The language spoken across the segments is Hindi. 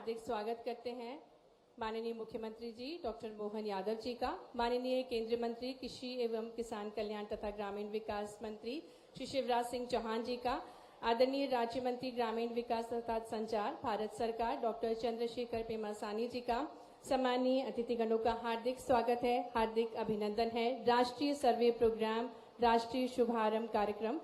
हार्दिक स्वागत करते हैं माननीय मुख्यमंत्री जी डॉक्टर मोहन यादव जी का, माननीय केंद्रीय मंत्री कृषि एवं किसान कल्याण तथा ग्रामीण विकास मंत्री श्री शिवराज सिंह चौहान जी का, आदरणीय राज्य मंत्री ग्रामीण विकास तथा संचार भारत सरकार डॉक्टर चंद्रशेखर पेमासानी जी का, सम्मानीय अतिथिगणों का हार्दिक स्वागत है, हार्दिक अभिनंदन है। राष्ट्रीय सर्वे प्रोग्राम, राष्ट्रीय शुभारंभ कार्यक्रम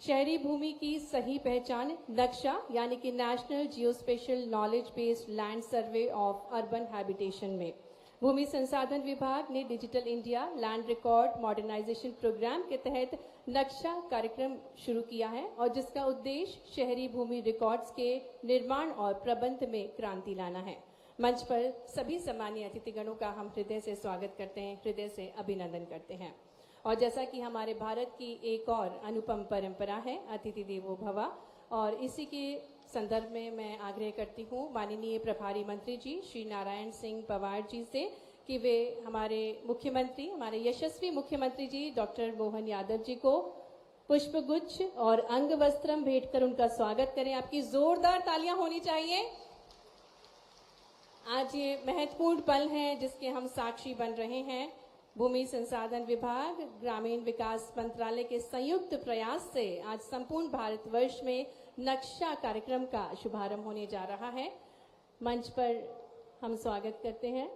शहरी भूमि की सही पहचान नक्शा यानी कि national geospatial knowledge based land survey of urban habitation में भूमि संसाधन विभाग ने digital India land record modernisation programme के तहत नक्शा कार्यक्रम शुरू किया है और जिसका उद्देश्य शहरी भूमि रिकॉर्ड्स के निर्माण और प्रबंध में क्रांति लाना है। मंच पर सभी सम्मानीय अतिथिगणों का हम हृदय से स्वागत करते हैं, हृदय से अभिनंदन करते हैं। और जैसा कि हमारे भारत की एक और अनुपम परंपरा है अतिथि देवो भव, और इसी के संदर्भ में मैं आग्रह करती हूँ माननीय प्रभारी मंत्री जी श्री नारायण सिंह पवार जी से कि वे हमारे मुख्यमंत्री, हमारे यशस्वी मुख्यमंत्री जी डॉक्टर मोहन यादव जी को पुष्पगुच्छ और अंग वस्त्रम भेंट कर उनका स्वागत करें। आपकी जोरदार तालियां होनी चाहिए। आज ये महत्वपूर्ण पल है जिसके हम साक्षी बन रहे हैं। भूमि संसाधन विभाग, ग्रामीण विकास मंत्रालय के संयुक्त प्रयास से आज संपूर्ण भारतवर्ष में नक्शा कार्यक्रम का शुभारंभ होने जा रहा है। मंच पर हम स्वागत करते हैं।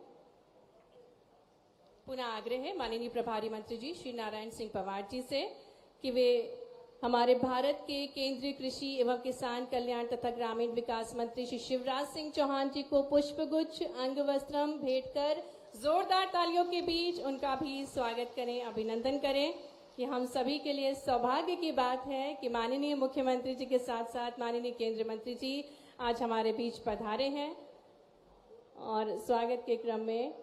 पुनः आग्रह है माननीय प्रभारी मंत्री जी श्री नारायण सिंह पवार जी से कि वे हमारे भारत के केंद्रीय कृषि एवं किसान कल्याण तथा ग्रामीण विकास मंत्री श्री शिवराज सिंह चौहान जी को पुष्पगुच्छ अंग वस्त्रम भेंट कर जोरदार तालियों के बीच उनका भी स्वागत करें, अभिनंदन करें। कि हम सभी के लिए सौभाग्य की बात है कि माननीय मुख्यमंत्री जी के साथ साथ माननीय केंद्रीय मंत्री जी आज हमारे बीच पधारे हैं। और स्वागत के क्रम में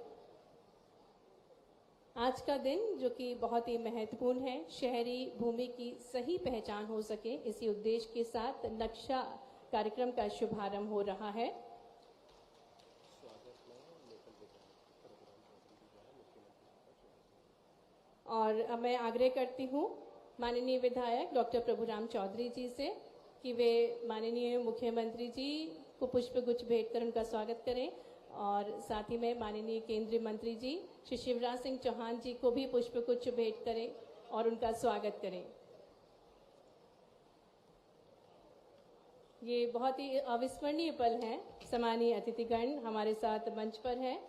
आज का दिन जो कि बहुत ही महत्वपूर्ण है, शहरी भूमि की सही पहचान हो सके, इसी उद्देश्य के साथ नक्शा कार्यक्रम का शुभारंभ हो रहा है। और अब मैं आग्रह करती हूँ माननीय विधायक डॉक्टर प्रभुराम चौधरी जी से कि वे माननीय मुख्यमंत्री जी को पुष्पगुच्छ भेंट कर उनका स्वागत करें और साथ ही में माननीय केंद्रीय मंत्री जी श्री शिवराज सिंह चौहान जी को भी पुष्पगुच्छ भेंट करें और उनका स्वागत करें। ये बहुत ही अविस्मरणीय पल है। सम्मानीय अतिथिगण हमारे साथ मंच पर है।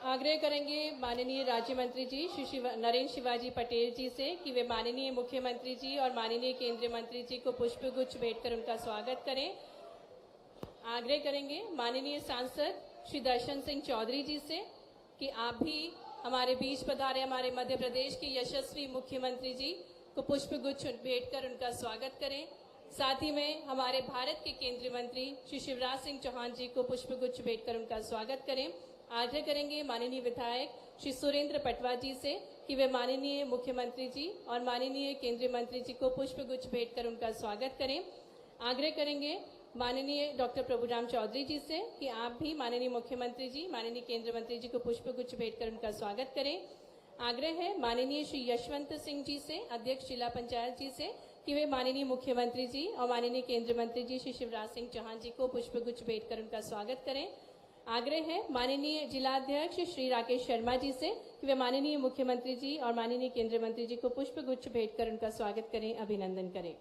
आग्रह करेंगे माननीय राज्य मंत्री जी श्री नरेंद्र शिवाजी पटेल जी से कि वे माननीय मुख्यमंत्री जी और माननीय केंद्रीय मंत्री जी को पुष्पगुच्छ भेंट कर उनका स्वागत करें। आग्रह करेंगे माननीय सांसद श्री दर्शन सिंह चौधरी जी से कि आप भी हमारे बीच पधारे, हमारे मध्य प्रदेश के यशस्वी मुख्यमंत्री जी को पुष्पगुच्छ भेंट कर उनका स्वागत करें। साथ ही में हमारे भारत के केंद्रीय मंत्री श्री शिवराज सिंह चौहान जी को पुष्पगुच्छ भेंट कर उनका स्वागत करें। आग्रह करेंगे माननीय विधायक श्री सुरेंद्र पटवा जी से कि वे माननीय मुख्यमंत्री जी और माननीय केंद्रीय मंत्री जी को पुष्पगुच्छ भेंट कर उनका स्वागत करें। आग्रह करेंगे माननीय डॉक्टर प्रभुराम चौधरी जी से कि आप भी माननीय मुख्यमंत्री जी, माननीय केंद्रीय मंत्री जी को पुष्पगुच्छ भेंट कर उनका स्वागत करें। आग्रह है माननीय श्री यशवंत सिंह जी से, अध्यक्ष जिला पंचायत जी से, कि वे माननीय मुख्यमंत्री जी और माननीय केंद्रीय मंत्री जी श्री शिवराज सिंह चौहान जी को पुष्पगुच्छ भेंट कर उनका स्वागत करें। आग्रह है माननीय जिलाध्यक्ष श्री राकेश शर्मा जी से कि वे माननीय मुख्यमंत्री जी और माननीय केंद्रीय मंत्री जी को पुष्पगुच्छ भेंट कर उनका स्वागत करें, अभिनंदन करें।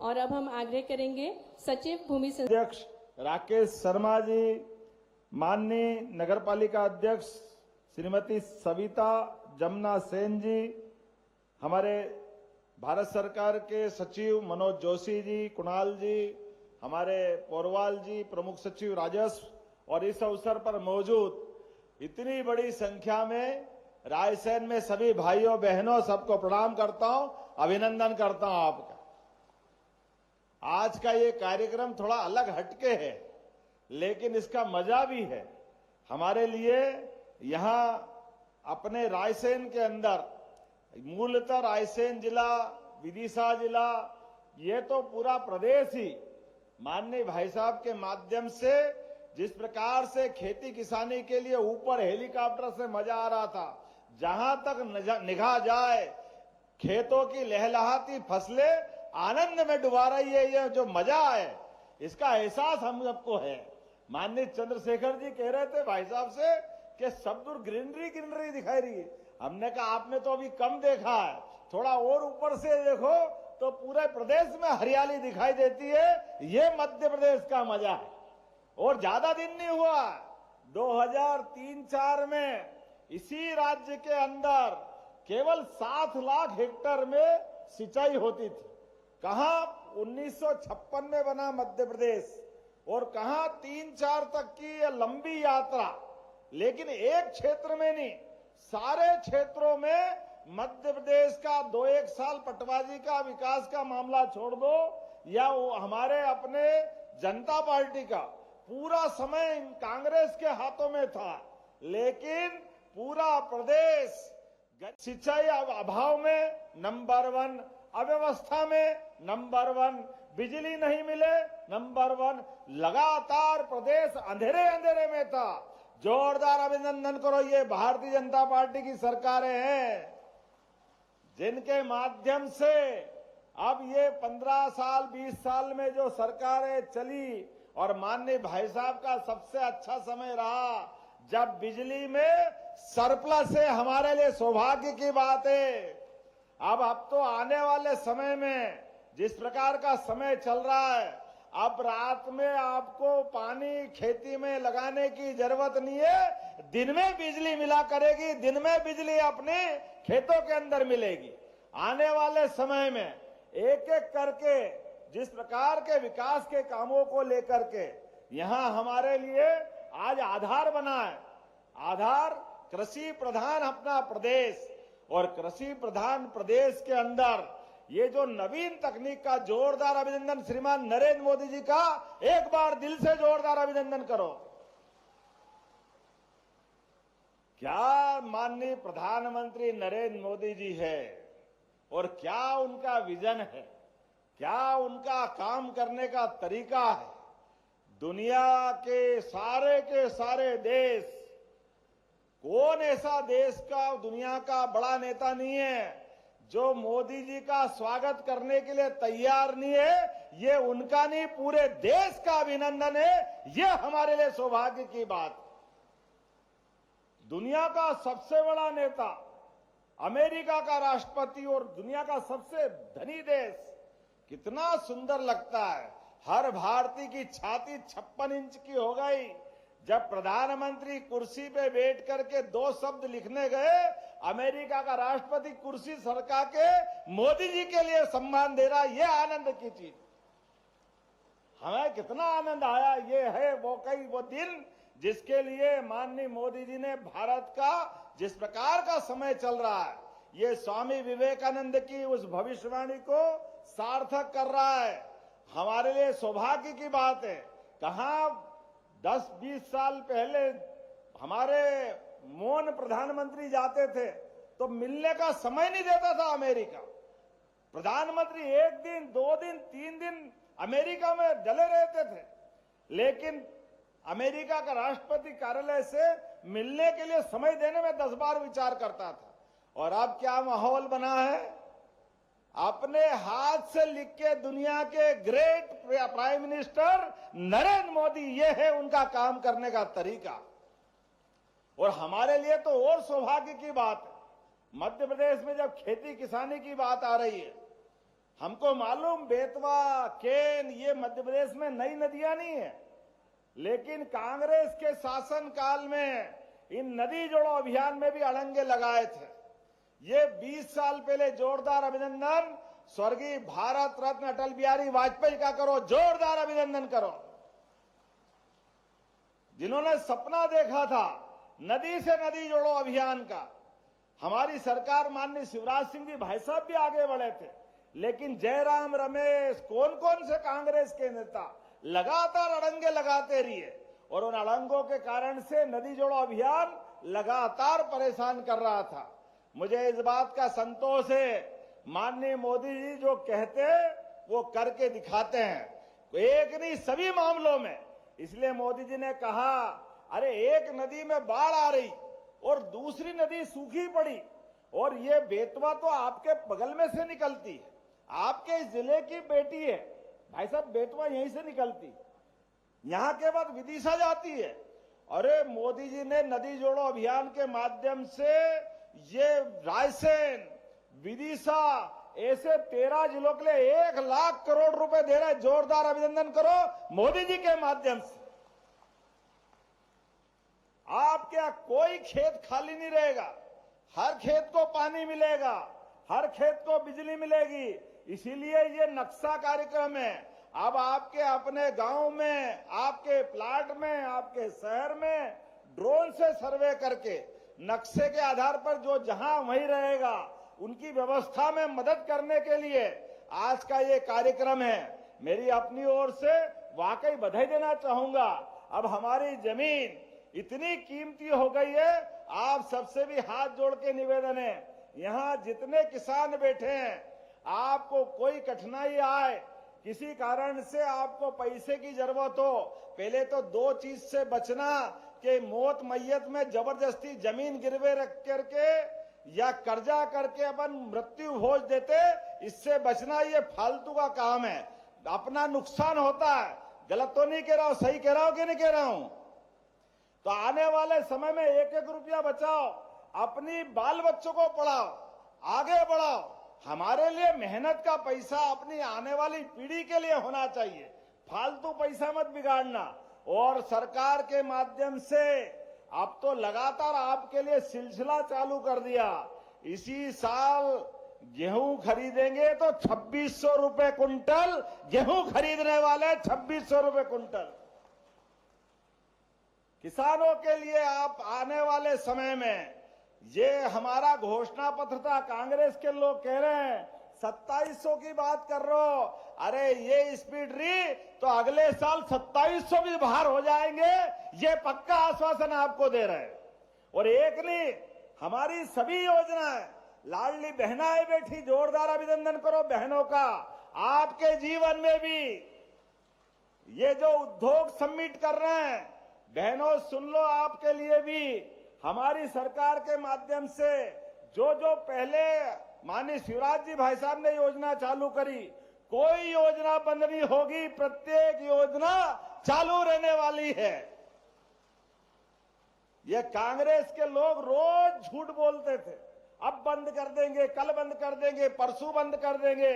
और अब हम आग्रह करेंगे सचिव भूमि अध्यक्ष राकेश शर्मा जी, माननीय नगरपालिका अध्यक्ष श्रीमती सविता जमुना सेन जी, हमारे भारत सरकार के सचिव मनोज जोशी जी, कुणाल जी, हमारे पोरवाल जी, प्रमुख सचिव राजस्व, और इस अवसर पर मौजूद इतनी बड़ी संख्या में रायसेन में सभी भाइयों बहनों सबको प्रणाम करता हूं, अभिनंदन करता हूं आपका। आज का ये कार्यक्रम थोड़ा अलग हटके है, लेकिन इसका मजा भी है हमारे लिए। यहां अपने रायसेन के अंदर, मूलतः रायसेन जिला विदिशा जिला, ये तो पूरा प्रदेश ही माननीय भाई साहब के माध्यम से जिस प्रकार से खेती किसानी के लिए ऊपर हेलीकॉप्टर से मजा आ रहा था, जहां तक निगाह जाए खेतों की लहलहाती फसलें आनंद में डुबा रही है। ये जो मजा है इसका एहसास हम सबको है। माननीय चंद्रशेखर जी कह रहे थे भाई साहब से कि सब दूर ग्रीनरी ग्रीनरी दिखाई रही है। हमने कहा आपने तो अभी कम देखा है, थोड़ा और ऊपर से देखो तो पूरे प्रदेश में हरियाली दिखाई देती है। ये मध्य प्रदेश का मजा है। और ज्यादा दिन नहीं हुआ, 2003-4 में इसी राज्य के अंदर केवल 7 लाख हेक्टेयर में सिंचाई होती थी। कहां 1956 में बना मध्य प्रदेश, और कहां 3-4 तक की ये लंबी यात्रा, लेकिन एक क्षेत्र में नहीं, सारे क्षेत्रों में मध्य प्रदेश का 2-1 साल पटवाजी का विकास का मामला छोड़ दो, या वो हमारे अपने जनता पार्टी का पूरा समय कांग्रेस के हाथों में था, लेकिन पूरा प्रदेश सिंचाई अभाव में नंबर 1, अव्यवस्था में नंबर 1, बिजली नहीं मिले नंबर 1, लगातार प्रदेश अंधेरे में था। जोरदार अभिनंदन करो, ये भारतीय जनता पार्टी की सरकारें हैं जिनके माध्यम से अब ये 15 साल 20 साल में जो सरकारें चली, और माननीय भाई साहब का सबसे अच्छा समय रहा जब बिजली में सरप्लस है। हमारे लिए सौभाग्य की बात है। अब तो आने वाले समय में जिस प्रकार का समय चल रहा है, अब रात में आपको पानी खेती में लगाने की जरूरत नहीं है, दिन में बिजली मिला करेगी, दिन में बिजली अपने खेतों के अंदर मिलेगी। आने वाले समय में एक एक करके जिस प्रकार के विकास के कामों को लेकर के यहां हमारे लिए आज आधार बना है। आधार कृषि प्रधान अपना प्रदेश, और कृषि प्रधान प्रदेश के अंदर ये जो नवीन तकनीक का जोरदार अभिनंदन श्रीमान नरेंद्र मोदी जी का, एक बार दिल से जोरदार अभिनंदन करो। क्या माननीय प्रधानमंत्री नरेंद्र मोदी जी है, और क्या उनका विजन है, क्या उनका काम करने का तरीका है। दुनिया के सारे देश, कौन ऐसा देश का दुनिया का बड़ा नेता नहीं है जो मोदी जी का स्वागत करने के लिए तैयार नहीं है। ये उनका नहीं, पूरे देश का अभिनंदन है। ये हमारे लिए सौभाग्य की बात। दुनिया का सबसे बड़ा नेता, अमेरिका का राष्ट्रपति और दुनिया का सबसे धनी देश, कितना सुंदर लगता है। हर भारतीय की छाती 56 इंच की हो गई जब प्रधानमंत्री कुर्सी पे बैठ करके 2 शब्द लिखने गए, अमेरिका का राष्ट्रपति कुर्सी सरका के मोदी जी के लिए सम्मान दे रहा। ये आनंद की चीज, हमें कितना आनंद आया। ये है वो दिन जिसके लिए माननीय मोदी जी ने भारत का जिस प्रकार का समय चल रहा है, ये स्वामी विवेकानंद की उस भविष्यवाणी को सार्थक कर रहा है। हमारे लिए सौभाग्य की बात है। कहां 10-20 साल पहले हमारे मौन प्रधानमंत्री जाते थे तो मिलने का समय नहीं देता था अमेरिका। प्रधानमंत्री 1 दिन 2 दिन 3 दिन अमेरिका में डले रहते थे, लेकिन अमेरिका का राष्ट्रपति कार्यालय से मिलने के लिए समय देने में 10 बार विचार करता था। और अब क्या माहौल बना है, अपने हाथ से लिख के दुनिया के great prime minister Narendra Modi, ये है उनका काम करने का तरीका। और हमारे लिए तो और सौभाग्य की बात है, मध्य प्रदेश में जब खेती किसानी की बात आ रही है, हमको मालूम बेतवा केन ये मध्य प्रदेश में नई नदियां नहीं है, लेकिन कांग्रेस के शासन काल में इन नदी जोड़ो अभियान में भी अड़ंगे लगाए थे। ये 20 साल पहले जोरदार अभिनंदन स्वर्गीय भारत रत्न अटल बिहारी वाजपेयी का करो, जोरदार अभिनंदन करो, जिन्होंने सपना देखा था नदी से नदी जोड़ो अभियान का। हमारी सरकार माननीय शिवराज सिंह जी भाई साहब भी आगे बढ़े थे, लेकिन जयराम रमेश कौन से कांग्रेस के नेता लगातार अड़ंगे लगाते रहिए, और उन अड़ंगों के कारण से नदी जोड़ो अभियान लगातार परेशान कर रहा था। मुझे इस बात का संतोष है, माननीय मोदी जी जो कहते हैं वो करके दिखाते हैं, एक नहीं सभी मामलों में। इसलिए मोदी जी ने कहा, अरे एक नदी में बाढ़ आ रही और दूसरी नदी सूखी पड़ी, और ये बेतवा तो आपके बगल में से निकलती है, आपके जिले की बेटी है भाई साहब, बेतवा यहीं से निकलती, यहां के बाद विदिशा जाती है। अरे मोदी जी ने नदी जोड़ो अभियान के माध्यम से ये रायसेन, विदिशा, ऐसे 13 जिलों के लिए 1 लाख करोड़ रुपए दे रहे हैं। जोरदार अभिनंदन करो मोदी जी के माध्यम से। आपके यहां कोई खेत खाली नहीं रहेगा, हर खेत को पानी मिलेगा, हर खेत को बिजली मिलेगी। इसीलिए ये नक्शा कार्यक्रम है। अब आपके अपने गांव में, आपके प्लाट में, आपके शहर में ड्रोन से सर्वे करके नक्शे के आधार पर जो जहां वहीं रहेगा, उनकी व्यवस्था में मदद करने के लिए आज का ये कार्यक्रम है। मेरी अपनी ओर से वाकई बधाई देना चाहूंगा। अब हमारी जमीन इतनी कीमती हो गई है, आप सबसे भी हाथ जोड़ के निवेदन है, यहां जितने किसान बैठे हैं, आपको कोई कठिनाई आए, किसी कारण से आपको पैसे की जरूरत हो, पहले तो 2 चीज से बचना कि मौत मैयत में जबरदस्ती जमीन गिरवे रख करके या कर्जा करके अपन मृत्यु भोज देते, इससे बचना ये फालतू का काम है, अपना नुकसान होता है। गलत तो नहीं कह रहा हूं, सही कह रहा हूं कि नहीं कह रहा हूं? तो आने वाले समय में 1-1 रुपया बचाओ, अपनी बाल बच्चों को पढ़ाओ, आगे बढ़ाओ। हमारे लिए मेहनत का पैसा अपनी आने वाली पीढ़ी के लिए होना चाहिए, फालतू पैसा मत बिगाड़ना। और सरकार के माध्यम से अब तो लगातार आपके लिए सिलसिला चालू कर दिया। इसी साल गेहूं खरीदेंगे तो 2600 रुपए कुंटल गेहूं खरीदने वाले, 2600 रुपए कुंटल। किसानों के लिए आप आने वाले समय में, ये हमारा घोषणा पत्र था, कांग्रेस के लोग कह रहे हैं 2700 की बात कर रहे हो, अरे ये स्पीड रही तो अगले साल 2700 भी बाहर हो जाएंगे, ये पक्का आश्वासन आपको दे रहे हैं। और एक नहीं, हमारी सभी योजनाएं, लाडली बहनाएं बैठी, जोरदार अभिनंदन करो बहनों का। आपके जीवन में भी ये जो उद्योग समिट कर रहे हैं, बहनों सुन लो, आपके लिए भी हमारी सरकार के माध्यम से जो जो पहले माननीय शिवराज जी भाई साहब ने योजना चालू करी, कोई योजना बंद नहीं होगी, प्रत्येक योजना चालू रहने वाली है। ये कांग्रेस के लोग रोज झूठ बोलते थे, अब बंद कर देंगे, कल बंद कर देंगे, परसों बंद कर देंगे।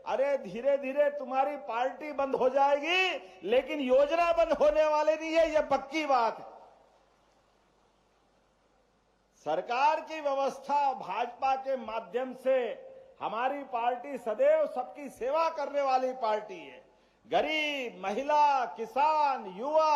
अरे धीरे धीरे तुम्हारी पार्टी बंद हो जाएगी, लेकिन योजना बंद होने वाली नहीं है, यह पक्की बात है। सरकार की व्यवस्था भाजपा के माध्यम से हमारी पार्टी सदैव सबकी सेवा करने वाली पार्टी है। गरीब, महिला, किसान, युवा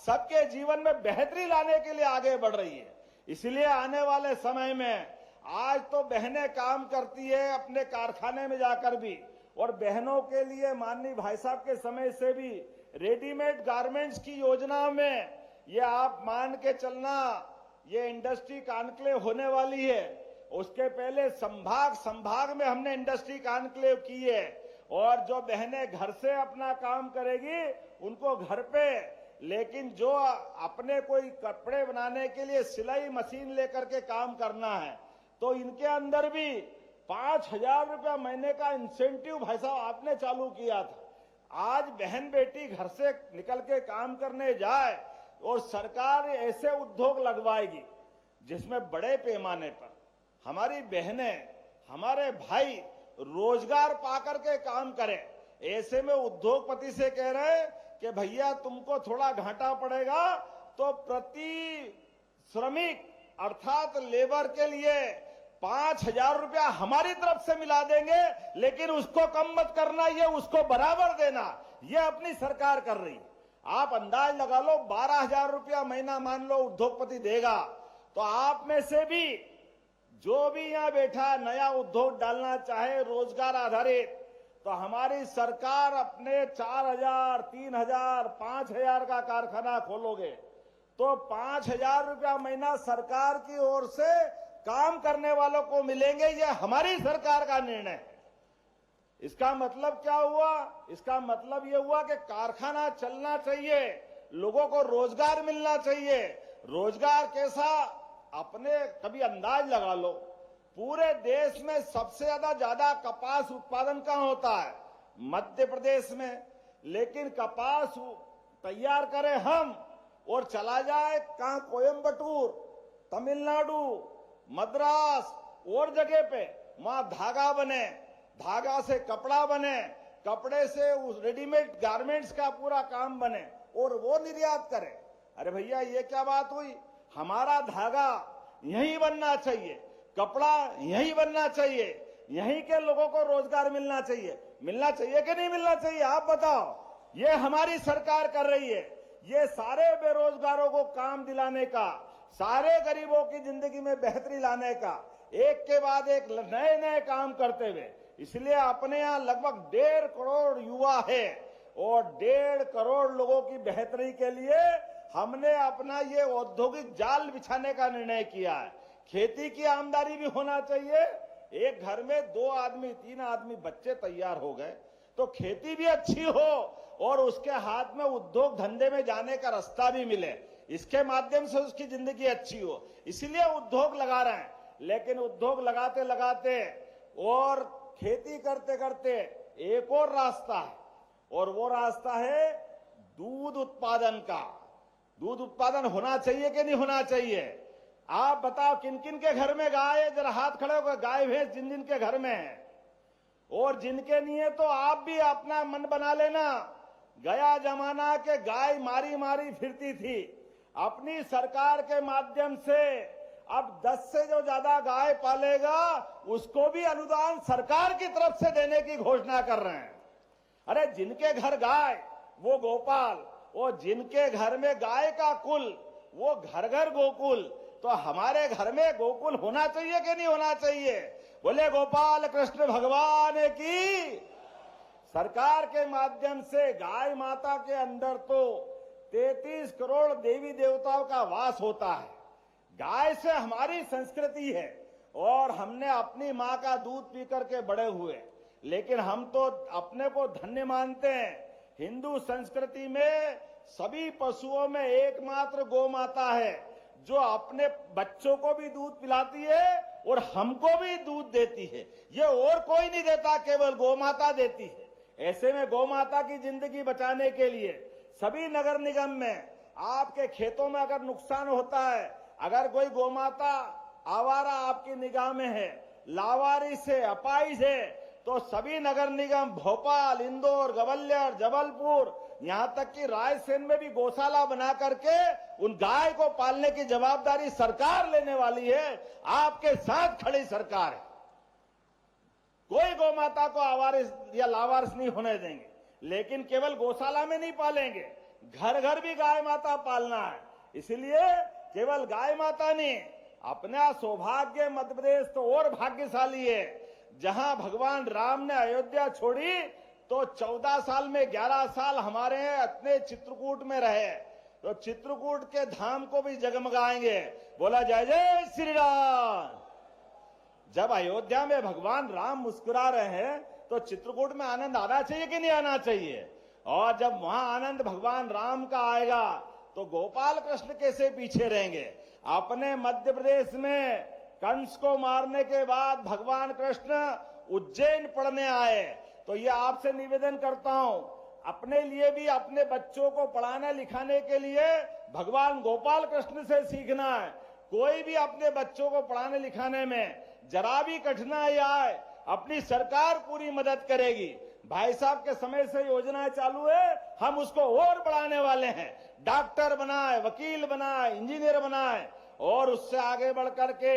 सबके जीवन में बेहतरी लाने के लिए आगे बढ़ रही है। इसलिए आने वाले समय में, आज तो बहनें काम करती है अपने कारखाने में जाकर भी, और बहनों के लिए माननीय भाई साहब के समय से भी रेडीमेड गारमेंट्स की योजना में, ये आप मान के चलना, ये इंडस्ट्री कॉन्क्लेव होने वाली है। उसके पहले संभाग में हमने इंडस्ट्री कॉन्क्लेव की है, और जो बहनें घर से अपना काम करेगी उनको घर पे, लेकिन जो अपने कोई कपड़े बनाने के लिए सिलाई मशीन लेकर के काम करना है, तो इनके अंदर भी 5000 रुपया महीने का इंसेंटिव भाई साहब आपने चालू किया था। आज बहन बेटी घर से निकल के काम करने जाए, और सरकार ऐसे उद्योग लगवाएगी जिसमें बड़े पैमाने पर हमारी बहनें, हमारे भाई रोजगार पाकर के काम करें। ऐसे में उद्योगपति से कह रहे हैं कि भैया तुमको थोड़ा घाटा पड़ेगा, तो प्रति श्रमिक अर्थात लेबर के लिए 5000 रुपया हमारी तरफ से मिला देंगे, लेकिन उसको कम मत करना, ये उसको बराबर देना, ये अपनी सरकार कर रही। आप अंदाज लगा लो, 12000 रुपया महीना मान लो उद्योगपति देगा, तो आप में से भी जो भी यहां बैठा नया उद्योग डालना चाहे रोजगार आधारित, तो हमारी सरकार अपने 4000, 3000, 5000 का कारखाना खोलोगे तो 5000 रुपया महीना सरकार की ओर से काम करने वालों को मिलेंगे। यह हमारी सरकार का निर्णय है। इसका मतलब क्या हुआ? इसका मतलब ये हुआ कि कारखाना चलना चाहिए, लोगों को रोजगार मिलना चाहिए। रोजगार कैसा? अपने कभी अंदाज लगा लो, पूरे देश में सबसे ज्यादा कपास उत्पादन कहां होता है? मध्य प्रदेश में। लेकिन कपास तैयार करें हम और चला जाए कहां? कोयंबटूर, तमिलनाडु, मद्रास और जगह पे, वहां धागा बने, धागा से कपड़ा बने, कपड़े से उस रेडीमेड गारमेंट्स का पूरा काम बने और वो निर्यात करे। अरे भैया, ये क्या बात हुई? हमारा धागा यहीं बनना चाहिए, कपड़ा यहीं बनना चाहिए, यहीं के लोगों को रोजगार मिलना चाहिए। मिलना चाहिए कि नहीं मिलना चाहिए? आप बताओ। ये हमारी सरकार कर रही है। ये सारे बेरोजगारों को काम दिलाने का, सारे गरीबों की जिंदगी में बेहतरी लाने का, एक के बाद एक नए नए काम करते हुए। इसलिए अपने यहाँ लगभग 1.5 करोड़ युवा है और 1.5 करोड़ लोगों की बेहतरी के लिए हमने अपना ये औद्योगिक जाल बिछाने का निर्णय किया है। खेती की आमदनी भी होना चाहिए। एक घर में 2 आदमी 3 आदमी बच्चे तैयार हो गए तो खेती भी अच्छी हो और उसके हाथ में उद्योग धंधे में जाने का रास्ता भी मिले, इसके माध्यम से उसकी जिंदगी अच्छी हो। इसलिए उद्योग लगा रहे हैं। लेकिन उद्योग लगाते लगाते और खेती करते करते एक और रास्ता है, और वो रास्ता है दूध उत्पादन का। दूध उत्पादन होना चाहिए कि नहीं होना चाहिए? आप बताओ, किन किन के घर में गाय है? जरा हाथ खड़े होकर, गाय भैंस जिन जिन के घर में है। और जिनके नहीं है तो आप भी अपना मन बना लेना। गया जमाना के गाय मारी मारी फिरती थी। अपनी सरकार के माध्यम से अब 10 से जो ज्यादा गाय पालेगा उसको भी अनुदान सरकार की तरफ से देने की घोषणा कर रहे हैं। अरे जिनके घर गाय वो गोपाल, और जिनके घर में गाय का कुल वो घर घर गोकुल। तो हमारे घर में गोकुल होना चाहिए कि नहीं होना चाहिए? बोले गोपाल कृष्ण भगवान की। सरकार के माध्यम से गाय माता के अंदर तो 33 करोड़ देवी देवताओं का वास होता है। गाय से हमारी संस्कृति है और हमने अपनी माँ का दूध पी करके बड़े हुए। लेकिन हम तो अपने को धन्य मानते हैं। हिंदू संस्कृति में सभी पशुओं में एकमात्र गौ माता है जो अपने बच्चों को भी दूध पिलाती है और हमको भी दूध देती है। ये और कोई नहीं देता, केवल गौ माता देती है। ऐसे में गौ माता की जिंदगी बचाने के लिए सभी नगर निगम में आपके खेतों में अगर नुकसान होता है, अगर कोई गौ माता आवारा आपकी निगाह में है, लावारिस है, अपाहिज है, तो सभी नगर निगम भोपाल, इंदौर, ग्वालियर, जबलपुर, यहां तक कि रायसेन में भी गौशाला बना करके उन गाय को पालने की जवाबदारी सरकार लेने वाली है। आपके साथ खड़ी सरकार है। कोई गौ माता को आवारिस या लावारिस नहीं होने देंगे। लेकिन केवल गौशाला में नहीं पालेंगे, घर घर भी गाय माता पालना है। इसलिए केवल गाय माता नहीं, अपना सौभाग्य मध्य प्रदेश तो और भाग्यशाली है। जहां भगवान राम ने अयोध्या छोड़ी तो 14 साल में 11 साल हमारे अपने चित्रकूट में रहे, तो चित्रकूट के धाम को भी जगमगाएंगे। बोला जय जय श्री राम। जब अयोध्या में भगवान राम मुस्कुरा रहे हैं तो चित्रकूट में आनंद आना चाहिए कि नहीं आना चाहिए? और जब वहां आनंद भगवान राम का आएगा तो गोपाल कृष्ण कैसे पीछे रहेंगे? अपने मध्य प्रदेश में कंस को मारने के बाद भगवान कृष्ण उज्जैन पढ़ने आए। तो ये आपसे निवेदन करता हूं, अपने लिए भी अपने बच्चों को पढ़ाने लिखाने के लिए भगवान गोपाल कृष्ण से सीखना है। कोई भी अपने बच्चों को पढ़ाने लिखाने में जरा भी कठिनाई आए, अपनी सरकार पूरी मदद करेगी। भाई साहब के समय से योजनाएं चालू है, हम उसको और बढ़ाने वाले हैं। डॉक्टर बनाए, वकील बनाए, इंजीनियर बनाए और उससे आगे बढ़ करके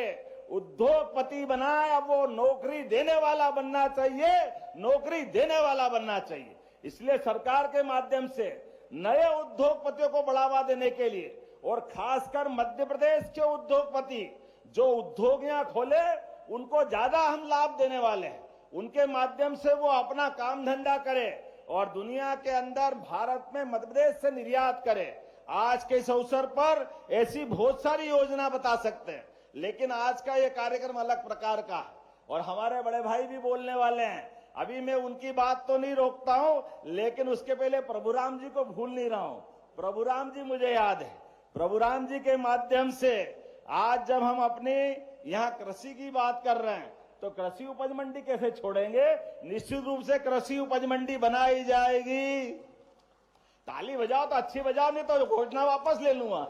उद्योगपति बनाए। अब वो नौकरी देने वाला बनना चाहिए, नौकरी देने वाला बनना चाहिए। इसलिए सरकार के माध्यम से नए उद्योगपतियों को बढ़ावा देने के लिए और खासकर मध्य प्रदेश के उद्योगपति जो उद्योग यहां खोले उनको ज्यादा हम लाभ देने वाले हैं। उनके माध्यम से वो अपना काम धंधा करे और दुनिया के अंदर भारत में मध्य प्रदेश से निर्यात करे। आज के इस अवसर पर ऐसी बहुत सारी योजना बता सकते हैं, लेकिन आज का ये कार्यक्रम अलग प्रकार का है और हमारे बड़े भाई भी बोलने वाले हैं। अभी मैं उनकी बात तो नहीं रोकता हूं, लेकिन उसके पहले प्रभुराम जी को भूल नहीं रहा हूं। प्रभुराम जी मुझे याद है, प्रभुराम जी के माध्यम से आज जब हम अपने यहाँ कृषि की बात कर रहे हैं तो कृषि उपज मंडी कैसे छोड़ेंगे? निश्चित रूप से कृषि उपज मंडी बनाई जाएगी। ताली बजाओ तो अच्छी बजाओ, नहीं तो घोषणा वापस ले लूंगा।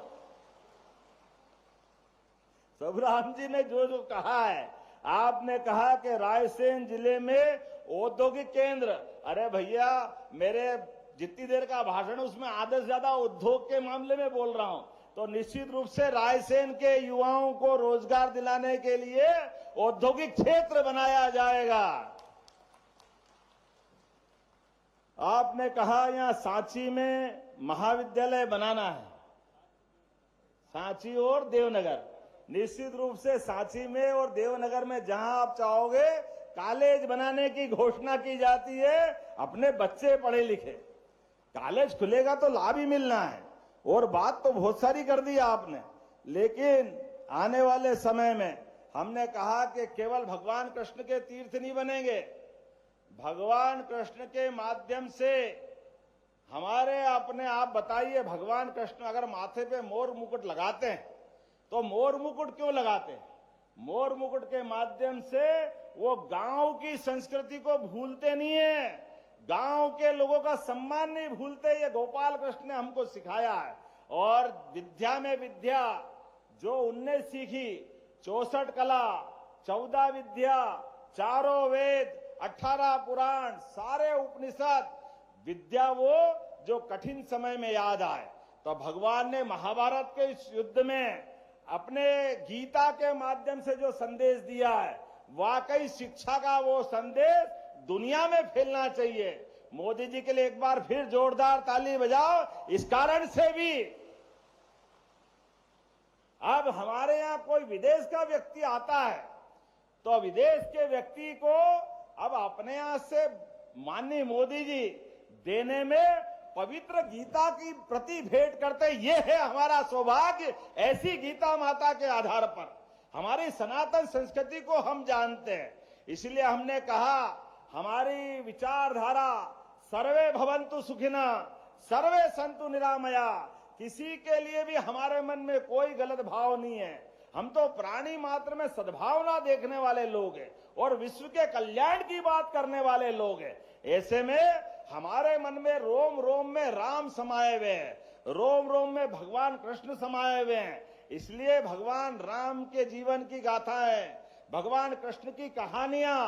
प्रभुराम जी ने जो जो कहा है, आपने कहा कि रायसेन जिले में औद्योगिक केंद्र, अरे भैया मेरे जितनी देर का भाषण उसमें आधे से ज्यादा उद्योग के मामले में बोल रहा हूं। तो निश्चित रूप से रायसेन के युवाओं को रोजगार दिलाने के लिए औद्योगिक क्षेत्र बनाया जाएगा। आपने कहा यहां सांची में महाविद्यालय बनाना है, सांची और देवनगर। निश्चित रूप से सांची में और देवनगर में जहां आप चाहोगे कॉलेज बनाने की घोषणा की जाती है। अपने बच्चे पढ़े लिखे, कॉलेज खुलेगा तो लाभ ही मिलना है। और बात तो बहुत सारी कर दी आपने, लेकिन आने वाले समय में हमने कहा कि केवल भगवान कृष्ण के तीर्थ नहीं बनेंगे, भगवान कृष्ण के माध्यम से हमारे अपने आप बताइए, भगवान कृष्ण अगर माथे पे मोर मुकुट लगाते हैं तो मोर मुकुट क्यों लगाते हैं? मोर मुकुट के माध्यम से वो गांव की संस्कृति को भूलते नहीं है, गांव के लोगों का सम्मान नहीं भूलते। ये गोपाल कृष्ण ने हमको सिखाया है। और विद्या में विद्या जो उनने सीखी, 64 कला, 14 विद्या, 4 वेद, 18 पुराण, सारे उपनिषद, विद्या वो जो कठिन समय में याद आए। तो भगवान ने महाभारत के इस युद्ध में अपने गीता के माध्यम से जो संदेश दिया है, वाकई शिक्षा का वो संदेश दुनिया में फैलना चाहिए। मोदी जी के लिए एक बार फिर जोरदार ताली बजाओ। इस कारण से भी अब हमारे यहां कोई विदेश का व्यक्ति आता है तो विदेश के व्यक्ति को अब अपने यहां से माननीय मोदी जी देने में पवित्र गीता की प्रति भेंट करते। ये है हमारा सौभाग्य। ऐसी गीता माता के आधार पर हमारी सनातन संस्कृति को हम जानते हैं। इसलिए हमने कहा हमारी विचारधारा सर्वे भवन्तु सुखिना सर्वे सन्तु निरामया। किसी के लिए भी हमारे मन में कोई गलत भाव नहीं है। हम तो प्राणी मात्र में सद्भावना देखने वाले लोग हैं और विश्व के कल्याण की बात करने वाले लोग हैं। ऐसे में हमारे मन में रोम रोम में राम समाये हुए हैं, रोम रोम में भगवान कृष्ण समाये हुए हैं। इसलिए भगवान राम के जीवन की गाथाएं, भगवान कृष्ण की कहानियां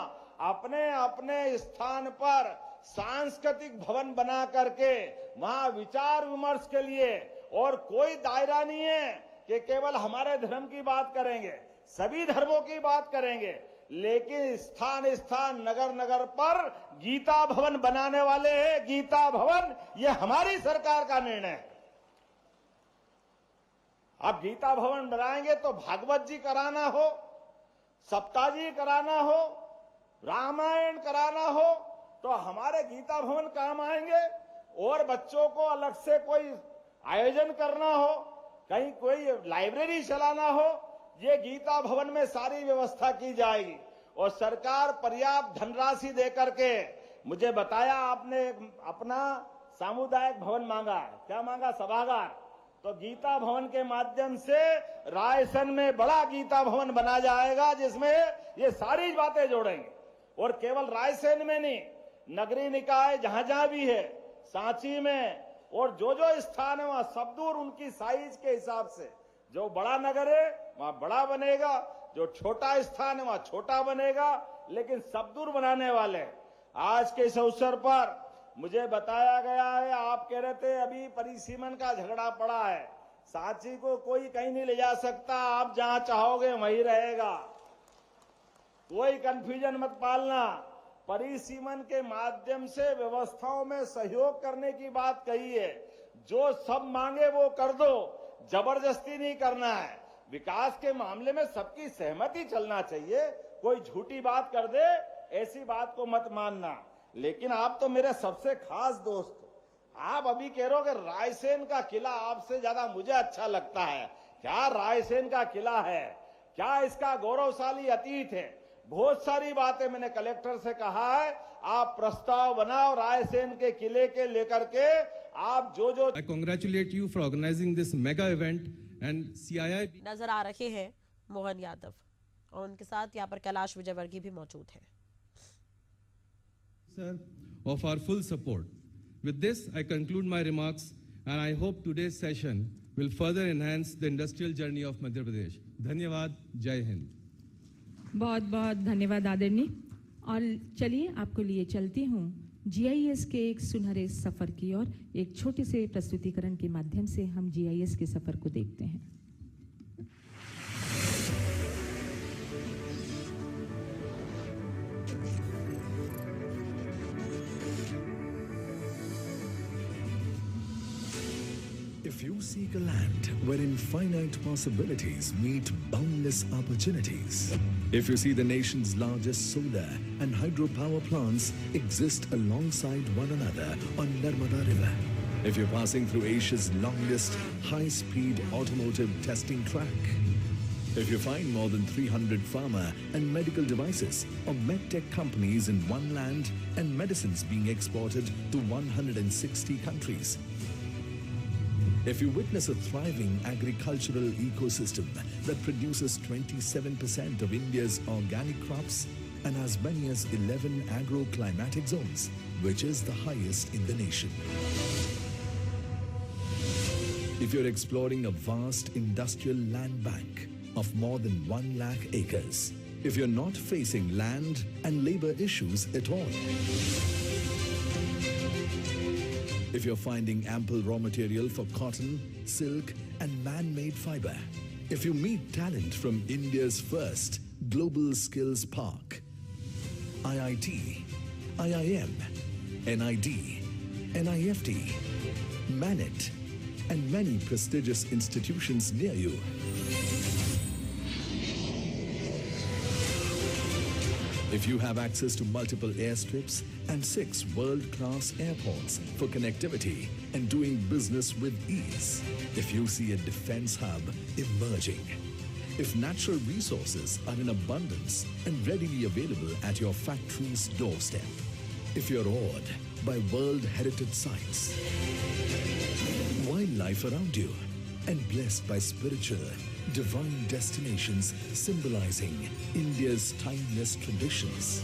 अपने अपने स्थान पर सांस्कृतिक भवन बना करके वहां विचार विमर्श के लिए, और कोई दायरा नहीं है कि केवल हमारे धर्म की बात करेंगे, सभी धर्मों की बात करेंगे, लेकिन स्थान स्थान नगर नगर पर गीता भवन बनाने वाले हैं। गीता भवन ये हमारी सरकार का निर्णय है। अब गीता भवन बनाएंगे तो भागवत जी कराना हो, सप्ताह जी कराना हो, रामायण कराना हो तो हमारे गीता भवन काम आएंगे। और बच्चों को अलग से कोई आयोजन करना हो, कहीं कोई लाइब्रेरी चलाना हो, ये गीता भवन में सारी व्यवस्था की जाएगी। और सरकार पर्याप्त धनराशि देकर के, मुझे बताया आपने अपना सामुदायिक भवन मांगा है, क्या मांगा? सभागार। तो गीता भवन के माध्यम से रायसेन में बड़ा गीता भवन बना जाएगा जिसमें ये सारी बातें जोड़ेंगे। और केवल रायसेन में नहीं, नगरीय निकाय जहां जहां भी है, सांची में और जो जो स्थान है वहां सब दूर उनकी साइज के हिसाब से, जो बड़ा नगर है वहां बड़ा बनेगा, जो छोटा स्थान है वहां छोटा बनेगा, लेकिन सब दूर बनाने वाले। आज के इस अवसर पर मुझे बताया गया है, आप कह रहे थे अभी परिसीमन का झगड़ा पड़ा है, सांची को कोई कहीं नहीं ले जा सकता, आप जहां चाहोगे वहीं रहेगा, कोई कंफ्यूजन मत पालना। परिसीमन के माध्यम से व्यवस्थाओं में सहयोग करने की बात कही है, जो सब मांगे वो कर दो, जबरदस्ती नहीं करना है। विकास के मामले में सबकी सहमति चलना चाहिए, कोई झूठी बात कर दे ऐसी बात को मत मानना। लेकिन आप तो मेरे सबसे खास दोस्त हो, आप अभी कह रहे हो कि रायसेन का किला आपसे ज्यादा मुझे अच्छा लगता है। क्या रायसेन का किला है, क्या इसका गौरवशाली अतीत है? बहुत सारी बातें मैंने कलेक्टर से कहा है, आप प्रस्ताव बनाओ रायसेन के किले के लेकर के, आप जो I congratulate you for organizing this mega event and CII. नजर आ रहे हैं मोहन यादव और उनके साथ यहाँ पर कैलाश विजयवर्गीय भी मौजूद हैं। Sir, of our full support. With this, I conclude my remarks and I hope today's session will further enhance the industrial journey of Madhya Pradesh. धन्यवाद, जय हिंद। बहुत बहुत धन्यवाद आदरणीय। और चलिए आपको लिए चलती हूँ जीआईएस के एक सुनहरे सफर की ओर। एक छोटे से प्रस्तुतिकरण के माध्यम से हम जीआईएस के सफर को देखते हैं। If you seek a land wherein finite possibilities meet boundless opportunities, if you see the nation's largest solar and hydropower plants exist alongside one another on Narmada River, if you're passing through Asia's longest high-speed automotive testing track, if you find more than 300 pharma and medical devices or medtech companies in one land and medicines being exported to 160 countries, if you witness a thriving agricultural ecosystem that produces 27% of India's organic crops and as many as 11 agroclimatic zones, which is the highest in the nation. If you're exploring a vast industrial land bank of more than 1 lakh acres, if you're not facing land and labor issues at all, if you're finding ample raw material for cotton, silk and man-made fiber, if you meet talent from India's first global skills park, IIT, IIM, NID, NIFT, MANET and many prestigious institutions near you, if you have access to multiple airstrips and 6 world-class airports for connectivity and doing business with ease, if you see a defense hub emerging, if natural resources are in abundance and readily available at your factory's doorstep, if you're awed by World Heritage Sites, wildlife around you, and blessed by spiritual, divine destinations symbolizing India's timeless traditions.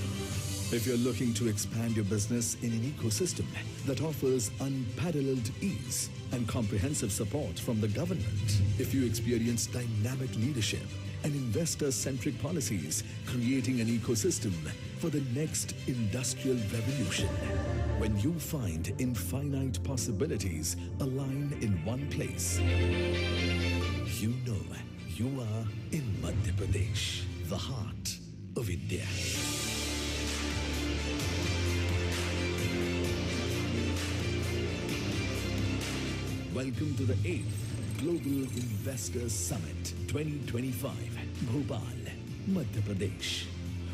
If you're looking to expand your business in an ecosystem that offers unparalleled ease and comprehensive support from the government, if you experience dynamic leadership and investor-centric policies creating an ecosystem for the next industrial revolution, when you find infinite possibilities align in one place, you know you are in Madhya Pradesh, the heart of India. Welcome to the 8th Global Investors Summit 2025, Bhopal, Madhya Pradesh,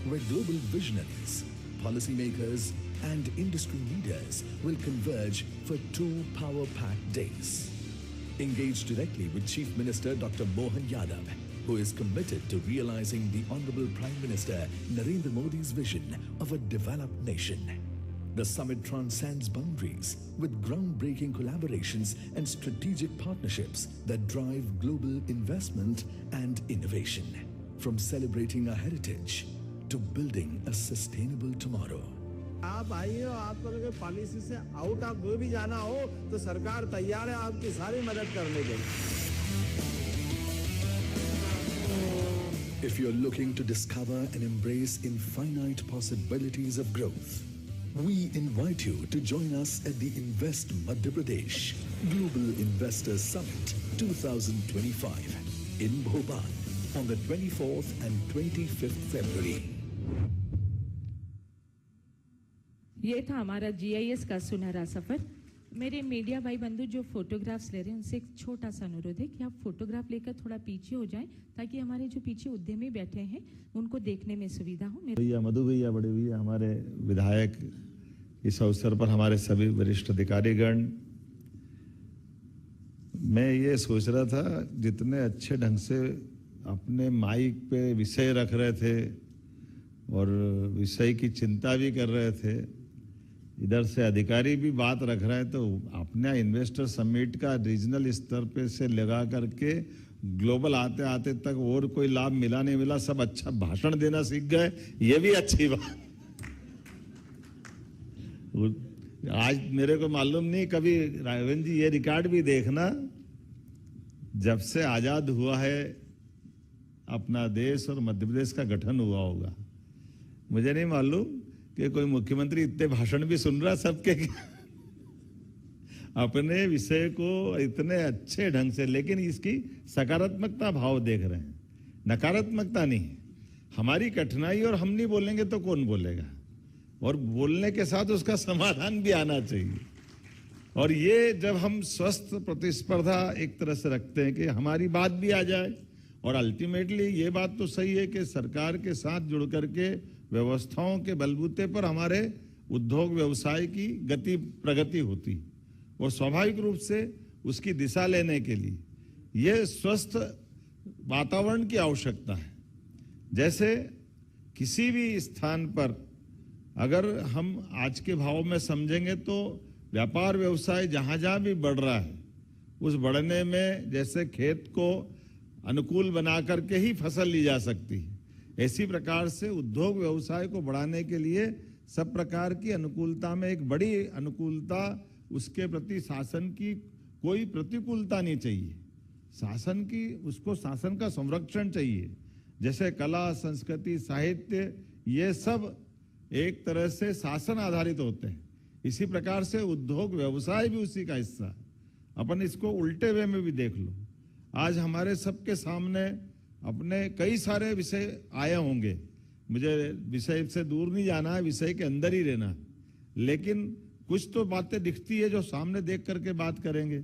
where global visionaries, policymakers, and industry leaders will converge for 2 power-packed days. Engage directly with Chief Minister Dr. Mohan Yadav, who is committed to realizing the Honorable Prime Minister Narendra Modi's vision of a developed nation. The summit transcends boundaries with groundbreaking collaborations and strategic partnerships that drive global investment and innovation. From celebrating our heritage to building a sustainable tomorrow. आप आइए और आप अगर पॉलिसी से आउट ऑफ जो भी जाना हो तो सरकार तैयार है आपकी सारी मदद करने के लिए। If you're looking to discover and embrace infinite possibilities of growth, we invite you to join us at the Invest Madhya Pradesh Global Investors Summit 2025 in Bhopal on the 24th and 25th February. ये था हमारा जीआईएस का सुनहरा सफर। मेरे मीडिया भाई बंधु जो फोटोग्राफ्स ले रहे हैं उनसे एक छोटा सा अनुरोध है कि आप फोटोग्राफ लेकर थोड़ा पीछे हो जाएं ताकि हमारे जो पीछे उद्यमी बैठे हैं उनको देखने में सुविधा हो। भैया मधु भैया, बड़े भैया, हमारे विधायक, इस अवसर पर हमारे सभी वरिष्ठ अधिकारीगण, मैं ये सोच रहा था जितने अच्छे ढंग से अपने माइक पे विषय रख रहे थे और विषय की चिंता भी कर रहे थे। इधर से अधिकारी भी बात रख रहे हैं, तो अपने इन्वेस्टर समिट का रीजनल स्तर पे से लगा करके ग्लोबल आते आते तक और कोई लाभ मिला नहीं मिला, सब अच्छा भाषण देना सीख गए, ये भी अच्छी बात। आज मेरे को मालूम नहीं, कभी राघवन जी ये रिकॉर्ड भी देखना, जब से आजाद हुआ है अपना देश और मध्य प्रदेश का गठन हुआ होगा, मुझे नहीं मालूम कि कोई मुख्यमंत्री इतने भाषण भी सुन रहा सबके अपने विषय को इतने अच्छे ढंग से, लेकिन इसकी सकारात्मकता भाव देख रहे हैं, नकारात्मकता नहीं। हमारी कठिनाई और हम नहीं बोलेंगे तो कौन बोलेगा, और बोलने के साथ उसका समाधान भी आना चाहिए। और ये जब हम स्वस्थ प्रतिस्पर्धा एक तरह से रखते हैं कि हमारी बात भी आ जाए, और अल्टीमेटली ये बात तो सही है कि सरकार के साथ जुड़ करके व्यवस्थाओं के बलबूते पर हमारे उद्योग व्यवसाय की गति प्रगति होती, और स्वाभाविक रूप से उसकी दिशा लेने के लिए ये स्वस्थ वातावरण की आवश्यकता है। जैसे किसी भी स्थान पर अगर हम आज के भाव में समझेंगे तो व्यापार व्यवसाय जहां जहां भी बढ़ रहा है, उस बढ़ने में जैसे खेत को अनुकूल बना करके ही फसल ली जा सकती है, इसी प्रकार से उद्योग व्यवसाय को बढ़ाने के लिए सब प्रकार की अनुकूलता में एक बड़ी अनुकूलता, उसके प्रति शासन की कोई प्रतिकूलता नहीं चाहिए, शासन की उसको शासन का संरक्षण चाहिए। जैसे कला, संस्कृति, साहित्य, ये सब एक तरह से शासन आधारित होते हैं, इसी प्रकार से उद्योग व्यवसाय भी उसी का हिस्सा है। अपन इसको उल्टे वे में भी देख लो, आज हमारे सबके सामने अपने कई सारे विषय आए होंगे, मुझे विषय से दूर नहीं जाना है, विषय के अंदर ही रहना है, लेकिन कुछ तो बातें दिखती है जो सामने देख करके बात करेंगे।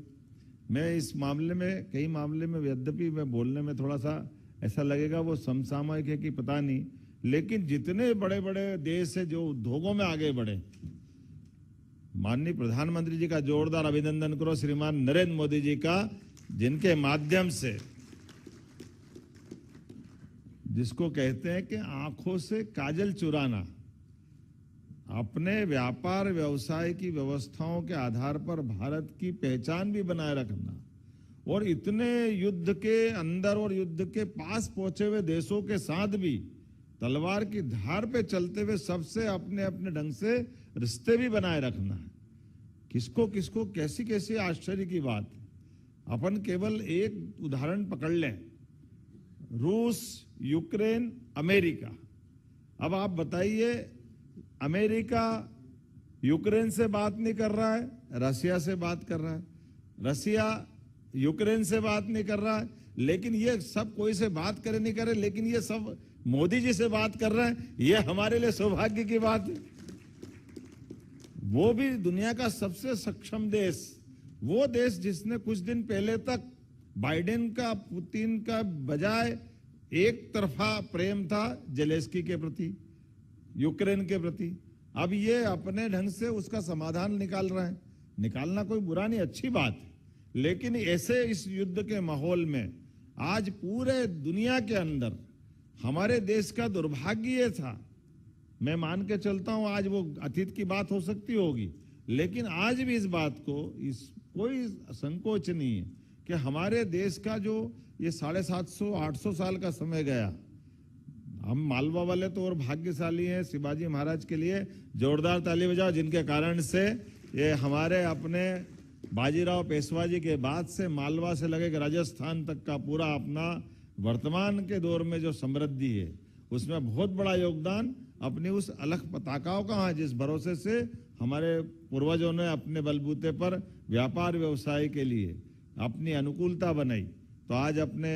मैं इस मामले में, कई मामले में यद्यपि मैं बोलने में थोड़ा सा ऐसा लगेगा वो समसामयिक है कि पता नहीं, लेकिन जितने बड़े बड़े देश है जो उद्योगों में आगे बढ़े, माननीय प्रधानमंत्री जी का जोरदार अभिनंदन करो, श्रीमान नरेंद्र मोदी जी का, जिनके माध्यम से, जिसको कहते हैं कि आंखों से काजल चुराना, अपने व्यापार व्यवसाय की व्यवस्थाओं के आधार पर भारत की पहचान भी बनाए रखना, और इतने युद्ध के अंदर और युद्ध के पास पहुंचे हुए देशों के साथ भी तलवार की धार पे चलते हुए सबसे अपने अपने ढंग से रिश्ते भी बनाए रखना है। किसको किसको कैसी कैसी आश्चर्य की बात है। अपन केवल एक उदाहरण पकड़ लें, रूस, यूक्रेन, अमेरिका। अब आप बताइए, अमेरिका यूक्रेन से बात नहीं कर रहा है, रसिया से बात कर रहा है, रसिया यूक्रेन से बात नहीं कर रहा है, लेकिन ये सब कोई से बात करे नहीं करे, लेकिन ये सब मोदी जी से बात कर रहे हैं, ये हमारे लिए सौभाग्य की बात है। वो भी दुनिया का सबसे सक्षम देश, वो देश जिसने कुछ दिन पहले तक बाइडेन का, पुतिन का बजाय एक तरफा प्रेम था जेलेंस्की के प्रति, यूक्रेन के प्रति, अब ये अपने ढंग से उसका समाधान निकाल रहे हैं। निकालना कोई बुरा नहीं, अच्छी बात है, लेकिन ऐसे इस युद्ध के माहौल में आज पूरे दुनिया के अंदर हमारे देश का दुर्भाग्य ये था, मैं मान के चलता हूं, आज वो अतीत की बात हो सकती होगी, लेकिन आज भी इस बात को कोई संकोच नहीं है कि हमारे देश का जो ये 750-800 साल का समय गया, हम मालवा वाले तो और भाग्यशाली हैं, शिवाजी महाराज के लिए जोरदार ताली बजाओ, जिनके कारण से ये हमारे अपने बाजीराव पेशवा जी के बाद से मालवा से लगे राजस्थान तक का पूरा अपना वर्तमान के दौर में जो समृद्धि है, उसमें बहुत बड़ा योगदान अपनी उस अलख पताकाओं का है, जिस भरोसे से हमारे पूर्वजों ने अपने बलबूते पर व्यापार व्यवसाय के लिए अपनी अनुकूलता बनाई। तो आज अपने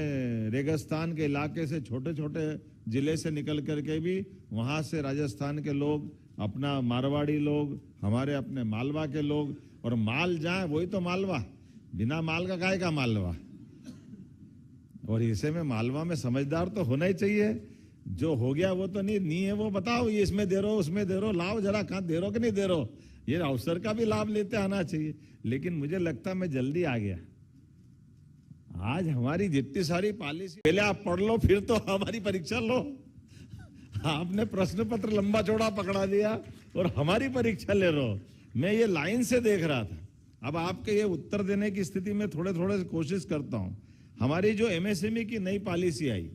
रेगिस्तान के इलाके से, छोटे छोटे जिले से निकल करके भी वहां से राजस्थान के लोग, अपना मारवाड़ी लोग, हमारे अपने मालवा के लोग, और माल जाए वही तो मालवा, बिना माल का काहे का मालवा। और इसे में मालवा में समझदार तो होना ही चाहिए, जो हो गया वो तो नहीं है, वो बताओ ये इसमें दे रहो, उसमें दे रहो, लाओ जरा, कहां दे रहो कि नहीं दे रहो, ये अवसर का भी लाभ लेते आना चाहिए। लेकिन मुझे लगता मैं जल्दी आ गया। आज हमारी जितनी सारी पॉलिसी, पहले आप पढ़ लो फिर तो हमारी परीक्षा लो। आपने प्रश्न पत्र लंबा चौड़ा पकड़ा दिया और हमारी परीक्षा ले रहे हो। मैं ये लाइन से देख रहा था। अब आपके ये उत्तर देने की स्थिति में थोड़े थोड़े कोशिश करता हूं। हमारी जो एमएसएमई की नई पॉलिसी आई,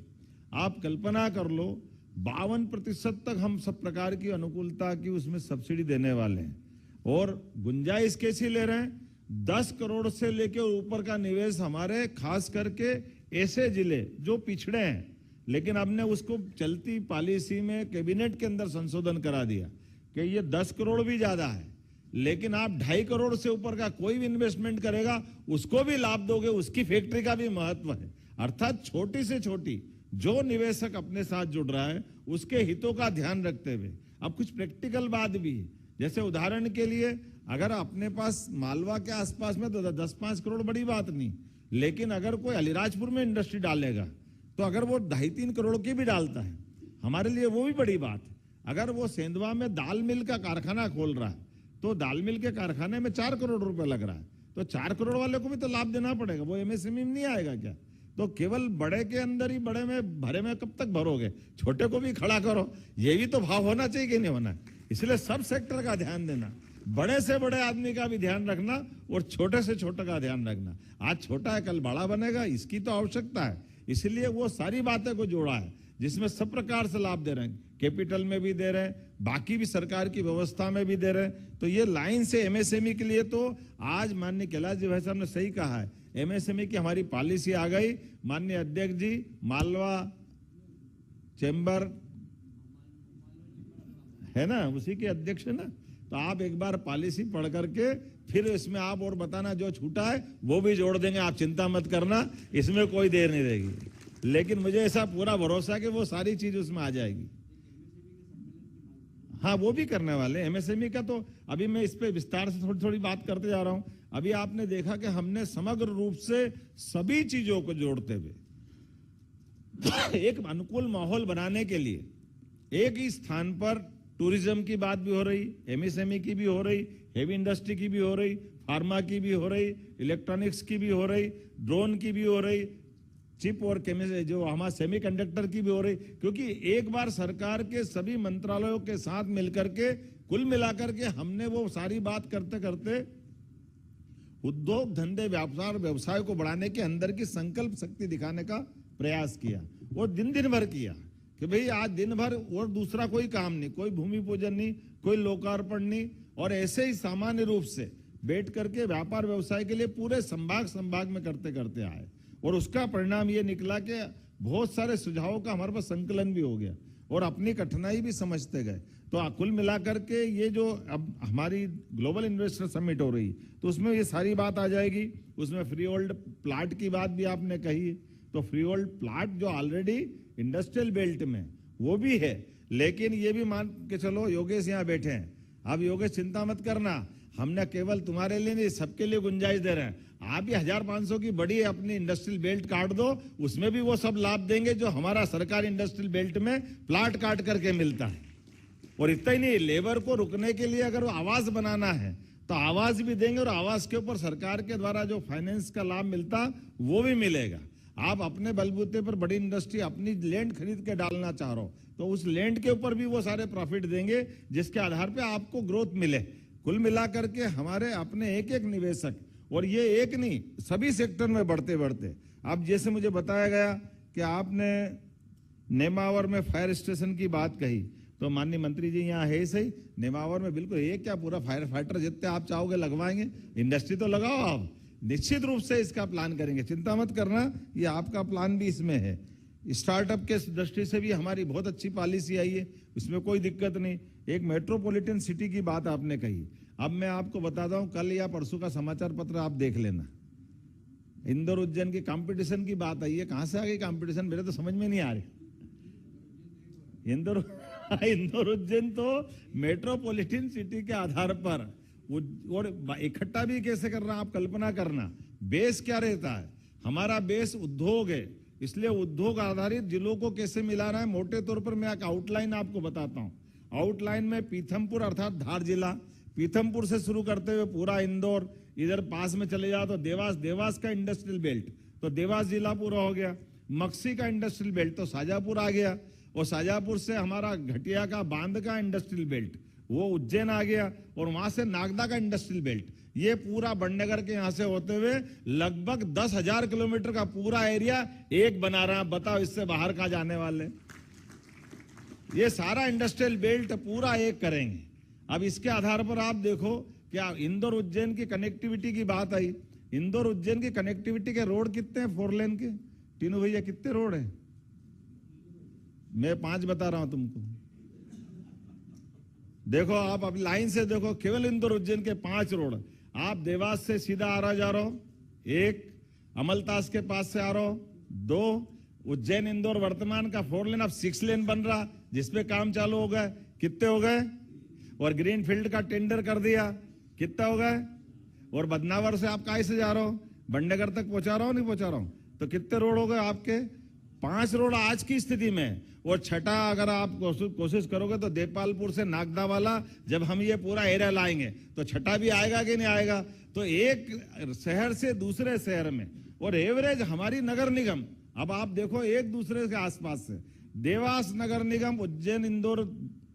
आप कल्पना कर लो 52% तक हम सब प्रकार की अनुकूलता की उसमें सब्सिडी देने वाले हैं। और गुंजाइश कैसी ले रहे हैं? 10 करोड़ से लेकर ऊपर का निवेश हमारे खास करके ऐसे जिले जो पिछड़े हैं, लेकिन हमने उसको चलती पॉलिसी में कैबिनेट के अंदर संशोधन करा दिया कि ये 10 करोड़ भी ज्यादा है, लेकिन आप 2.5 करोड़ से ऊपर का कोई भी इन्वेस्टमेंट करेगा उसको भी लाभ दोगे, उसकी फैक्ट्री का भी महत्व है। अर्थात छोटी से छोटी जो निवेशक अपने साथ जुड़ रहा है उसके हितों का ध्यान रखते हुए। अब कुछ प्रैक्टिकल बात भी है, जैसे उदाहरण के लिए अगर अपने पास मालवा के आसपास में तो 10-5 करोड़ बड़ी बात नहीं, लेकिन अगर कोई अलीराजपुर में इंडस्ट्री डालेगा तो अगर वो 2.5-3 करोड़ की भी डालता है हमारे लिए वो भी बड़ी बात है। अगर वो सेंधवा में दाल मिल का कारखाना खोल रहा है तो दाल मिल के कारखाने में 4 करोड़ रुपए लग रहा है, तो 4 करोड़ वाले को भी तो लाभ देना पड़ेगा। वो एमएसएमई में नहीं आएगा क्या? तो केवल बड़े के अंदर ही बड़े में भरे में कब तक भरोगे? छोटे को भी खड़ा करो, ये भी तो भाव होना चाहिए कि नहीं होना? इसलिए सब सेक्टर का ध्यान देना, बड़े से बड़े आदमी का भी ध्यान रखना और छोटे से छोटे का ध्यान रखना। आज छोटा है कल बड़ा बनेगा, इसकी तो आवश्यकता है। इसलिए वो सारी बातें को जोड़ा है जिसमें सब प्रकार से लाभ दे रहे हैं, कैपिटल में भी दे रहे हैं, बाकी भी सरकार की व्यवस्था में भी दे रहे हैं। तो ये लाइन से एमएसएमई के लिए तो आज माननीय कैलाश जी भाई साहब ने सही कहा है, एमएसएमई की हमारी पॉलिसी आ गई। माननीय अध्यक्ष जी, मालवा चैम्बर है ना, उसी के अध्यक्ष है ना, तो आप एक बार पॉलिसी पढ़ करके फिर इसमें आप और बताना, जो छूटा है वो भी जोड़ देंगे, आप चिंता मत करना, इसमें कोई देर नहीं रहेगी। लेकिन मुझे ऐसा पूरा भरोसा है कि वो सारी चीज उसमें आ जाएगी। हाँ, वो भी करने वाले एमएसएमई का। तो अभी मैं इस पे विस्तार से थोड़ी थोड़ी बात करते जा रहा हूं। अभी आपने देखा कि हमने समग्र रूप से सभी चीजों को जोड़ते हुए एक अनुकूल माहौल बनाने के लिए एक ही स्थान पर टूरिज्म की बात भी हो रही, एमएसएमई की भी हो रही, हेवी इंडस्ट्री की भी हो रही, फार्मा की भी हो रही, इलेक्ट्रॉनिक्स की भी हो रही, ड्रोन की भी हो रही, चिप और जो हमारा सेमीकंडक्टर की भी हो रही। क्योंकि एक बार सरकार के सभी मंत्रालयों के साथ मिलकर के कुल मिलाकर के हमने वो सारी बात करते करते उद्योग धंधे व्यापार व्यवसाय को बढ़ाने के अंदर की संकल्प शक्ति दिखाने का प्रयास किया और दिन दिन भर किया कि भाई आज दिन भर और दूसरा कोई काम नहीं, कोई भूमि पूजन नहीं, कोई लोकार्पण नहीं, और ऐसे ही सामान्य रूप से बैठ करके व्यापार व्यवसाय के लिए पूरे संभाग में करते करते आए। और उसका परिणाम ये निकला कि बहुत सारे सुझावों का हमारे पास संकलन भी हो गया और अपनी कठिनाई भी समझते गए। तो कुल मिलाकर के ये जो अब हमारी ग्लोबल इन्वेस्टर समिट हो रही तो उसमें ये सारी बात आ जाएगी। उसमें फ्री होल्ड प्लाट की बात भी आपने कही, तो फ्री होल्ड प्लाट जो ऑलरेडी इंडस्ट्रियल बेल्ट में वो भी है, लेकिन ये भी मान के चलो, योगेश यहाँ बैठे हैं, अब योगेश चिंता मत करना, हमने केवल तुम्हारे लिए नहीं सबके लिए गुंजाइश दे रहे हैं। आप भी 1500 की बड़ी अपनी इंडस्ट्रियल बेल्ट काट दो, उसमें भी वो सब लाभ देंगे जो हमारा सरकारी इंडस्ट्रियल बेल्ट में प्लाट काट करके मिलता है। और इतना ही नहीं, लेबर को रुकने के लिए अगर वो आवास बनाना है तो आवास भी देंगे और आवास के ऊपर सरकार के द्वारा जो फाइनेंस का लाभ मिलता वो भी मिलेगा। आप अपने बलबूते पर बड़ी इंडस्ट्री अपनी लैंड खरीद के डालना चाह रहे हो तो उस लैंड के ऊपर भी वो सारे प्रॉफिट देंगे जिसके आधार पे आपको ग्रोथ मिले। कुल मिलाकर के हमारे अपने एक एक निवेशक, और ये एक नहीं सभी सेक्टर में बढ़ते बढ़ते, अब जैसे मुझे बताया गया कि आपने नेमावर में फायर स्टेशन की बात कही, तो माननीय मंत्री जी यहाँ है ही सही, नेमावर में बिल्कुल एक क्या पूरा फायर फाइटर जितने आप चाहोगे लगवाएंगे, इंडस्ट्री तो लगाओ आप, निश्चित रूप से इसका प्लान करेंगे, चिंता मत करना, ये आपका प्लान भी इसमें है। स्टार्टअप के दृष्टि से भी हमारी बहुत अच्छी पॉलिसी आई है, उसमें कोई दिक्कत नहीं। एक मेट्रोपॉलिटन सिटी की बात आपने कही, अब मैं आपको बताता हूं, कल या परसों का समाचार पत्र आप देख लेना, इंदौर उज्जैन की कंपटीशन की बात आई है। कहां से आ गई कंपटीशन, मेरे तो समझ में नहीं आ रही। इंदौर उज्जैन तो मेट्रोपॉलिटन सिटी के आधार पर, और इकट्ठा भी कैसे करना आप कल्पना करना, बेस क्या रहता है, हमारा बेस उद्योग है, इसलिए उद्योग आधारित जिलों को कैसे मिला रहा है। मोटे तौर पर मैं एक आउटलाइन आपको बताता हूं। आउटलाइन में पीथमपुर अर्थात धार जिला, पीथमपुर से शुरू करते हुए पूरा इंदौर, इधर पास में चले जाओ तो देवास का इंडस्ट्रियल बेल्ट, तो देवास जिला पूरा हो गया। मक्सी का इंडस्ट्रियल बेल्ट तो शाजापुर आ गया, और शाजापुर से हमारा घटिया का बांध का इंडस्ट्रियल बेल्ट वो उज्जैन आ गया, और वहां से नागदा का इंडस्ट्रियल बेल्ट, ये पूरा बड़नगर के यहां से होते हुए लगभग 10,000 किलोमीटर का पूरा एरिया एक बना रहा है। बताओ इससे बाहर कहां जाने वाले? ये सारा इंडस्ट्रियल बेल्ट पूरा एक करेंगे। अब इसके आधार पर आप देखो क्या इंदौर उज्जैन की कनेक्टिविटी की बात आई। इंदौर उज्जैन की कनेक्टिविटी के रोड कितने हैं 4 लेन के? तीनों भैया कितने रोड हैं? मैं 5 बता रहा हूं तुमको। देखो आप अब लाइन से देखो, केवल इंदौर उज्जैन के 5 रोड। आप देवास से सीधा आ रहा जा रहा हो 1, अमलतास के पास से आ रहा हो 2, उज्जैन इंदौर वर्तमान का 4 लेन अब 6 लेन बन रहा, जिसपे काम चालू हो गए। कितने हो गए? और ग्रीन फील्ड का टेंडर कर दिया, कितना हो गए? और बदनावर से आप कहां से जा रहे हो? बड़नगर तक पहुंचा रहा हो नहीं पहुंचा रहा हूं? तो कितने रोड हो गए आपके? 5 रोड आज की स्थिति में। और छठा अगर आप कोशिश करोगे तो देपालपुर से नागदा वाला जब हम ये पूरा एरिया लाएंगे तो छठा भी आएगा कि नहीं आएगा? तो एक शहर से दूसरे शहर में, और एवरेज हमारी नगर निगम, अब आप देखो एक दूसरे के आसपास से, देवास नगर निगम उज्जैन इंदौर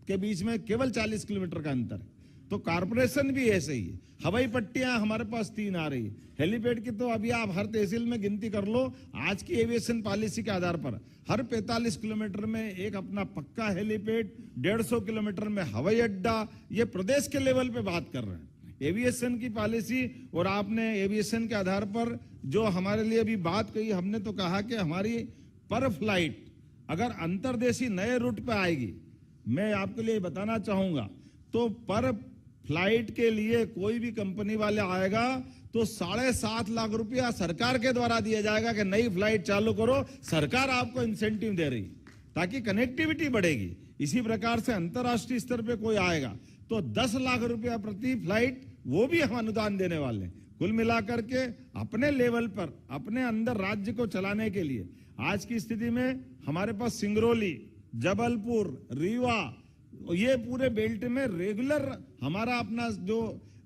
के बीच में केवल 40 किलोमीटर का अंतर है। तो कारपोरेशन भी ऐसे ही है। हवाई पट्टियां हमारे पास 3 आ रही है, हेलीपैड की तो अभी आप हर तहसील में गिनती कर लो। आज की एविएशन पॉलिसी के आधार पर हर 45 किलोमीटर में एक अपना पक्का हेलीपैड, 150 किलोमीटर में हवाई अड्डा, ये प्रदेश के लेवल पे बात कर रहे हैं एविएशन की पॉलिसी। और आपने एविएशन के आधार पर जो हमारे लिए अभी बात कही, हमने तो कहा कि हमारी पर फ्लाइट अगर अंतरदेशी नए रूट पे आएगी, मैं आपके लिए बताना चाहूंगा, तो पर फ्लाइट के लिए कोई भी कंपनी वाले आएगा तो 7.5 लाख रुपया सरकार के द्वारा दिया जाएगा कि नई फ्लाइट चालू करो, सरकार आपको इंसेंटिव दे रही ताकि कनेक्टिविटी बढ़ेगी। इसी प्रकार से अंतर्राष्ट्रीय स्तर पे कोई आएगा तो 10 लाख रुपया प्रति फ्लाइट वो भी हम अनुदान देने वाले हैं। कुल मिलाकर के अपने लेवल पर अपने अंदर राज्य को चलाने के लिए आज की स्थिति में हमारे पास सिंगरौली, जबलपुर, रीवा, ये पूरे बेल्ट में रेगुलर हमारा अपना जो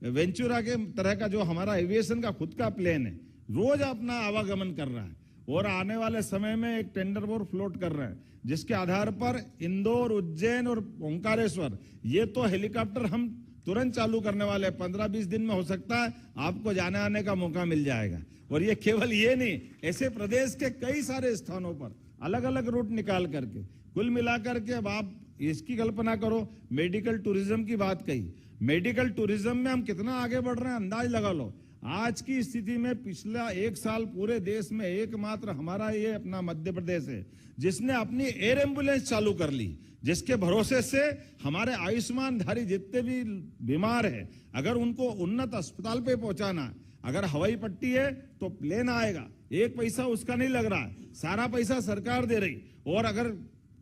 वेंचुरा के तरह का जो हमारा एविएशन का खुद का प्लेन है, रोज अपना आवागमन कर रहा है। और आने वाले समय में एक टेंडर और फ्लोट कर रहे हैं, जिसके आधार पर इंदौर, उज्जैन और ओंकारेश्वर, ये तो हेलीकॉप्टर हम तुरंत चालू करने वाले हैं। 15-20 दिन में हो सकता है आपको जाने आने का मौका मिल जाएगा। और ये केवल ये नहीं, ऐसे प्रदेश के कई सारे स्थानों पर अलग अलग रूट निकाल करके कुल मिलाकर के अब आप इसकी कल्पना करो। मेडिकल टूरिज्म की बात कही, मेडिकल टूरिज्म में हम कितना आगे बढ़ रहे हैं अंदाज लगा लो। आज की स्थिति में पिछला 1 साल पूरे देश में एकमात्र हमारा ये अपना मध्य प्रदेश है जिसने अपनी एयर एम्बुलेंस चालू कर ली, जिसके भरोसे से हमारे आयुष्मान धारी जितने भी बीमार है, अगर उनको उन्नत अस्पताल पे पहुंचाना है, अगर हवाई पट्टी है तो प्लेन आएगा, 1 पैसा उसका नहीं लग रहा है, सारा पैसा सरकार दे रही। और अगर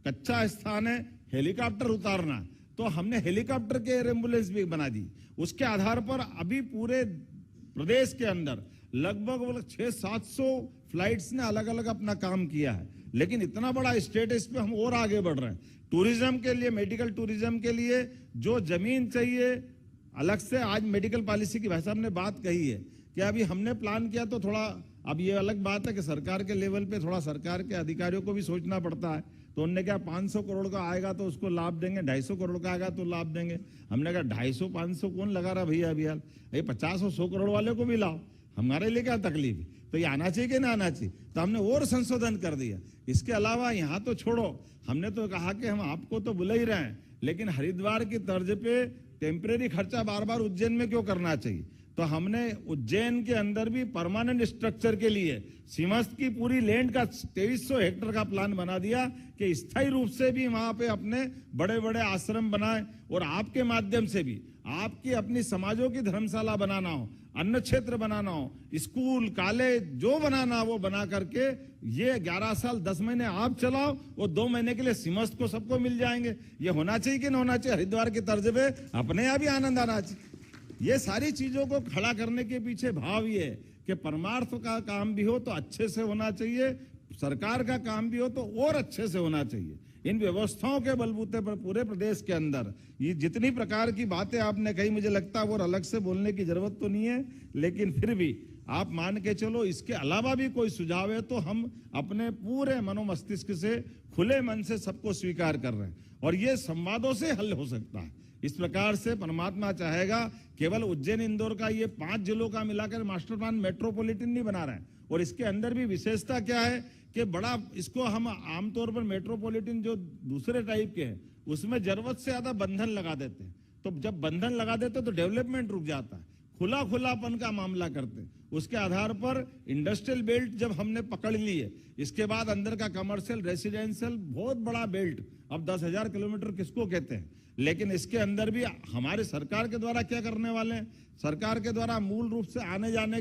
कच्चा स्थान है हेलीकॉप्टर उतारना, तो हमने हेलीकॉप्टर के एयर एम्बुलेंस भी बना दी। उसके आधार पर अभी पूरे प्रदेश के अंदर लगभग 600-700 फ्लाइट्स ने अलग अलग अपना काम किया है। लेकिन इतना बड़ा स्टेटस पे हम और आगे बढ़ रहे हैं। टूरिज्म के लिए, मेडिकल टूरिज्म के लिए जो जमीन चाहिए अलग से, आज मेडिकल पॉलिसी की भाई साहब ने बात कही है कि अभी हमने प्लान किया तो थोड़ा, अब ये अलग बात है कि सरकार के लेवल पे थोड़ा सरकार के अधिकारियों को भी सोचना पड़ता है। तो उन्होंने क्या 500 करोड़ का आएगा तो उसको लाभ देंगे, 250 करोड़ का आएगा तो लाभ देंगे। हमने कहा 250-500 कौन लगा रहा भैया अभी हाल, ये 50 और 100 करोड़ वाले को भी लाओ, हमारे लिए क्या तकलीफ है? तो ये आना चाहिए कि ना आना चाहिए? तो हमने और संशोधन कर दिया। इसके अलावा यहाँ तो छोड़ो, हमने तो कहा कि हम आपको तो बुला ही रहे हैं, लेकिन हरिद्वार की तर्ज पे टेम्परेरी खर्चा बार बार उज्जैन में क्यों करना चाहिए? तो हमने उज्जैन के अंदर भी परमानेंट स्ट्रक्चर के लिए सीमस्त की पूरी लैंड का 2300 हेक्टेयर का प्लान बना दिया कि स्थायी रूप से भी वहां पे अपने बड़े बड़े आश्रम बनाए, और आपके माध्यम से भी आपकी अपनी समाजों की धर्मशाला बनाना हो, अन्न क्षेत्र बनाना हो, स्कूल, कॉलेज जो बनाना हो वो बना करके ये 11 साल 10 महीने आप चलाओ और 2 महीने के लिए सीमस्त को सबको मिल जाएंगे। ये होना चाहिए कि नहीं होना चाहिए? हरिद्वार की तर्ज पे अपने यहाँ भी आनंद आना चाहिए। ये सारी चीजों को खड़ा करने के पीछे भाव ये है कि परमार्थ का काम भी हो तो अच्छे से होना चाहिए, सरकार का काम भी हो तो और अच्छे से होना चाहिए। इन व्यवस्थाओं के बलबूते पर पूरे प्रदेश के अंदर ये जितनी प्रकार की बातें आपने कही, मुझे लगता है वो अलग से बोलने की जरूरत तो नहीं है, लेकिन फिर भी आप मान के चलो इसके अलावा भी कोई सुझाव है तो हम अपने पूरे मनोमस्तिष्क से खुले मन से सबको स्वीकार कर रहे हैं और ये संवादों से हल हो सकता है। इस प्रकार से परमात्मा चाहेगा केवल उज्जैन इंदौर का ये 5 जिलों का मिलाकर मास्टर प्लान मेट्रोपॉलिटन नहीं बना रहे हैं और इसके अंदर भी विशेषता क्या है कि बड़ा इसको हम आमतौर पर मेट्रोपॉलिटन जो दूसरे टाइप के हैं उसमें जरूरत से ज्यादा बंधन लगा देते हैं। तो जब बंधन लगा देते तो डेवलपमेंट रुक जाता है, खुलापन का मामला करते हैं। उसके आधार पर इंडस्ट्रियल बेल्ट जब हमने पकड़ ली है, इसके बाद अंदर का कमर्शियल रेसिडेंशियल बहुत बड़ा बेल्ट, अब 10,000 किलोमीटर किसको कहते हैं, लेकिन इसके अंदर भी हमारे सरकार के द्वारा क्या करने वाले हैं, सरकार के द्वारा मूल रूप से आने जाने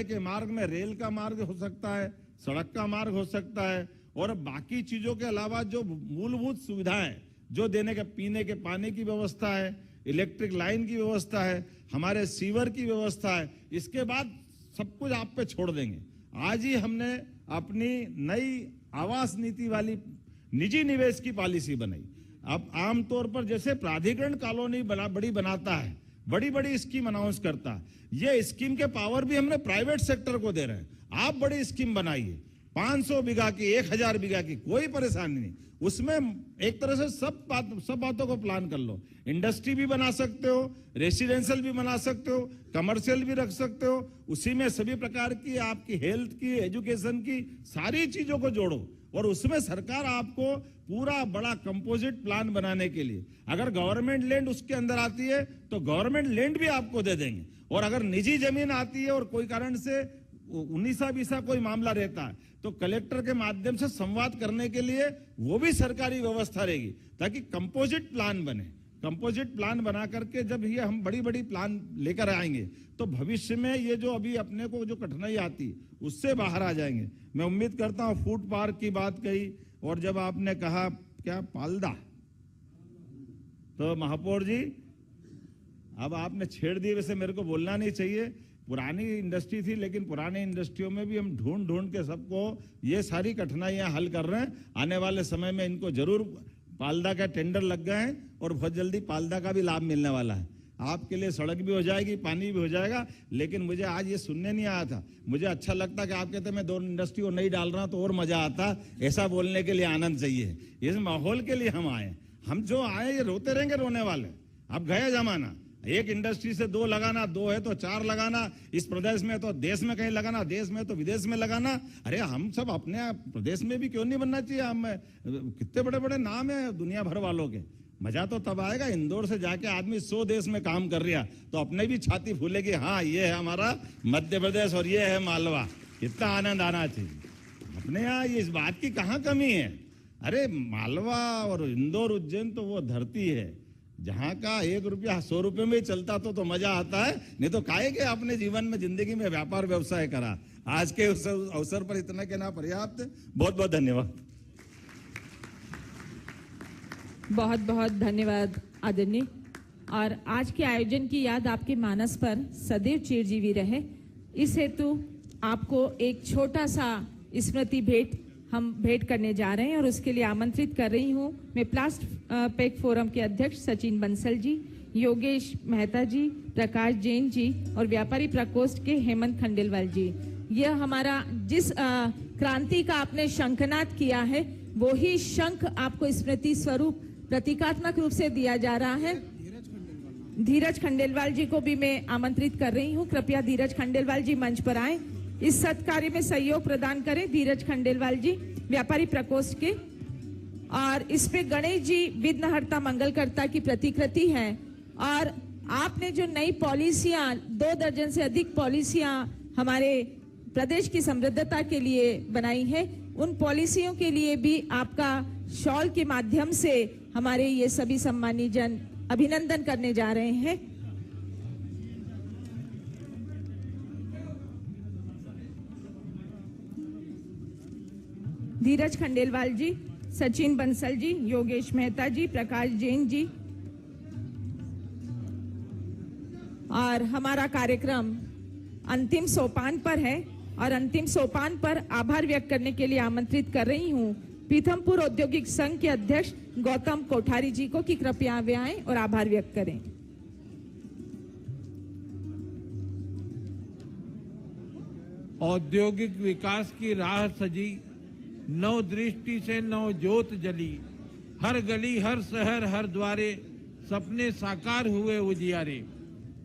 के मार्ग में रेल का मार्ग हो सकता है, सड़क का मार्ग हो सकता है और बाकी चीजों के अलावा जो मूलभूत सुविधाएं जो देने के पीने के पानी की व्यवस्था है, इलेक्ट्रिक लाइन की व्यवस्था है, हमारे सीवर की व्यवस्था है, इसके बाद सब कुछ आप पे छोड़ देंगे। आज ही हमने अपनी नई आवास नीति वाली निजी निवेश की पॉलिसी बनाई। अब आमतौर पर जैसे प्राधिकरण कॉलोनी बड़ी बनाता है, बड़ी स्कीम अनाउंस करता है, ये स्कीम के पावर भी हमने प्राइवेट सेक्टर को दे रहे हैं। आप बड़ी स्कीम बनाइए, 500 बीघा की, 1000 बीघा की, कोई परेशानी नहीं। उसमें एक तरह से सब बातों को प्लान कर लो। इंडस्ट्री भी बना सकते हो, रेसिडेंशियल भी बना सकते हो, कमर्शियल भी रख सकते हो, उसी में सभी प्रकार की आपकी हेल्थ की, एजुकेशन की सारी चीजों को जोड़ो और उसमें सरकार आपको पूरा बड़ा कंपोजिट प्लान बनाने के लिए, अगर गवर्नमेंट लैंड उसके अंदर आती है तो गवर्नमेंट लैंड भी आपको दे देंगे और अगर निजी जमीन आती है और कोई कारण से 19-20 कोई मामला रहता है तो कलेक्टर के माध्यम से संवाद करने के लिए वो भी सरकारी व्यवस्था रहेगी ताकि कंपोजिट प्लान बने। कंपोजिट प्लान बना करके जब ये हम बड़ी प्लान लेकर आएंगे तो भविष्य में ये जो अभी अपने को जो कठिनाई आती उससे बाहर आ जाएंगे। मैं उम्मीद करता हूं फूड पार्क की बात कही और जब आपने कहा क्या पालदा, तो महापौर जी अब आपने छेड़ दिए, वैसे मेरे को बोलना नहीं चाहिए, पुरानी इंडस्ट्री थी लेकिन पुरानी इंडस्ट्रियों में भी हम ढूंढ के सबको ये सारी कठिनाइयां हल कर रहे हैं। आने वाले समय में इनको जरूर पालदा का टेंडर लग गए हैं और बहुत जल्दी पालदा का भी लाभ मिलने वाला है। आपके लिए सड़क भी हो जाएगी, पानी भी हो जाएगा। लेकिन मुझे आज ये सुनने नहीं आया था, मुझे अच्छा लगता कि आप कहते मैं 2 इंडस्ट्री को नहीं डाल रहा तो और मजा आता। ऐसा बोलने के लिए आनंद चाहिए, इस माहौल के लिए हम आए। हम जो आए ये रोते रहेंगे, रोने वाले। अब गया जमाना, एक इंडस्ट्री से 2 लगाना, 2 है तो 4 लगाना, इस प्रदेश में तो देश में कहीं लगाना, देश में तो विदेश में लगाना। अरे हम सब अपने प्रदेश में भी क्यों नहीं बनना चाहिए? हम कितने बड़े नाम है दुनिया भर वालों के। मजा तो तब आएगा इंदौर से जाके आदमी 100 देश में काम कर रहा तो अपने भी छाती फूलेगी, हाँ ये है हमारा मध्य प्रदेश और ये है मालवा। कितना आनंद आना चाहिए अपने यहाँ, ये इस बात की कहाँ कमी है? अरे मालवा और इंदौर उज्जैन तो वो धरती है जहां का 1 रुपया 100 रुपये में चलता तो मजा आता है, नहीं तो काहे के अपने जीवन में जिंदगी में व्यापार व्यवसाय करा। आज के अवसर पर इतना कहना पर्याप्त। बहुत बहुत धन्यवाद। बहुत बहुत धन्यवाद आदरणीय। और आज के आयोजन की याद आपके मानस पर सदैव चिरजीवी रहे, इस हेतु आपको एक छोटा सा स्मृति भेंट करने जा रहे हैं और उसके लिए आमंत्रित कर रही हूं मैं प्लास्ट पैक फोरम के अध्यक्ष सचिन बंसल जी, योगेश मेहता जी, प्रकाश जैन जी और व्यापारी प्रकोष्ठ के हेमंत खंडेलवाल जी। यह हमारा जिस क्रांति का आपने शंखनाद किया है वो ही शंख आपको स्मृति स्वरूप प्रतीकात्मक रूप से दिया जा रहा है। धीरज खंडेलवाल जी को भी मैं आमंत्रित कर रही हूँ, कृपया धीरज खंडेलवाल जी मंच पर आए, इस सत्कार्य में सहयोग प्रदान करें। धीरज खंडेलवाल जी व्यापारी प्रकोष्ठ के, और इस पे गणेश जी विघ्नहर्ता मंगलकर्ता की प्रतिकृति है। और आपने जो नई पॉलिसियां, 2 दर्जन से अधिक पॉलिसियां हमारे प्रदेश की समृद्धता के लिए बनाई है, उन पॉलिसियों के लिए भी आपका शॉल के माध्यम से हमारे ये सभी सम्मानी जन अभिनंदन करने जा रहे हैं। धीरज खंडेलवाल जी, सचिन बंसल जी, योगेश मेहता जी, प्रकाश जैन जी। और हमारा कार्यक्रम अंतिम सोपान पर है और अंतिम सोपान पर आभार व्यक्त करने के लिए आमंत्रित कर रही हूं पीथमपुर औद्योगिक संघ के अध्यक्ष गौतम कोठारी जी को कि कृपया वे आएं और आभार व्यक्त करें। औद्योगिक विकास की राह सजी, नव दृष्टि से नव ज्योत जली, हर गली हर शहर हर द्वारे सपने साकार हुए उजियारे।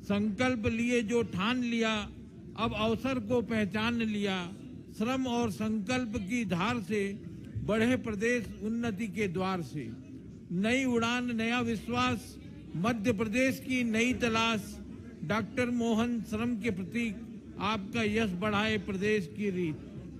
संकल्प लिए जो ठान लिया, अब अवसर को पहचान लिया, श्रम और संकल्प की धार से बढ़े प्रदेश उन्नति के द्वार से। नई उड़ान नया विश्वास, मध्य प्रदेश की नई तलाश, डॉक्टर मोहन श्रम के प्रतीक, आपका यश बढ़ाए प्रदेश की रीत।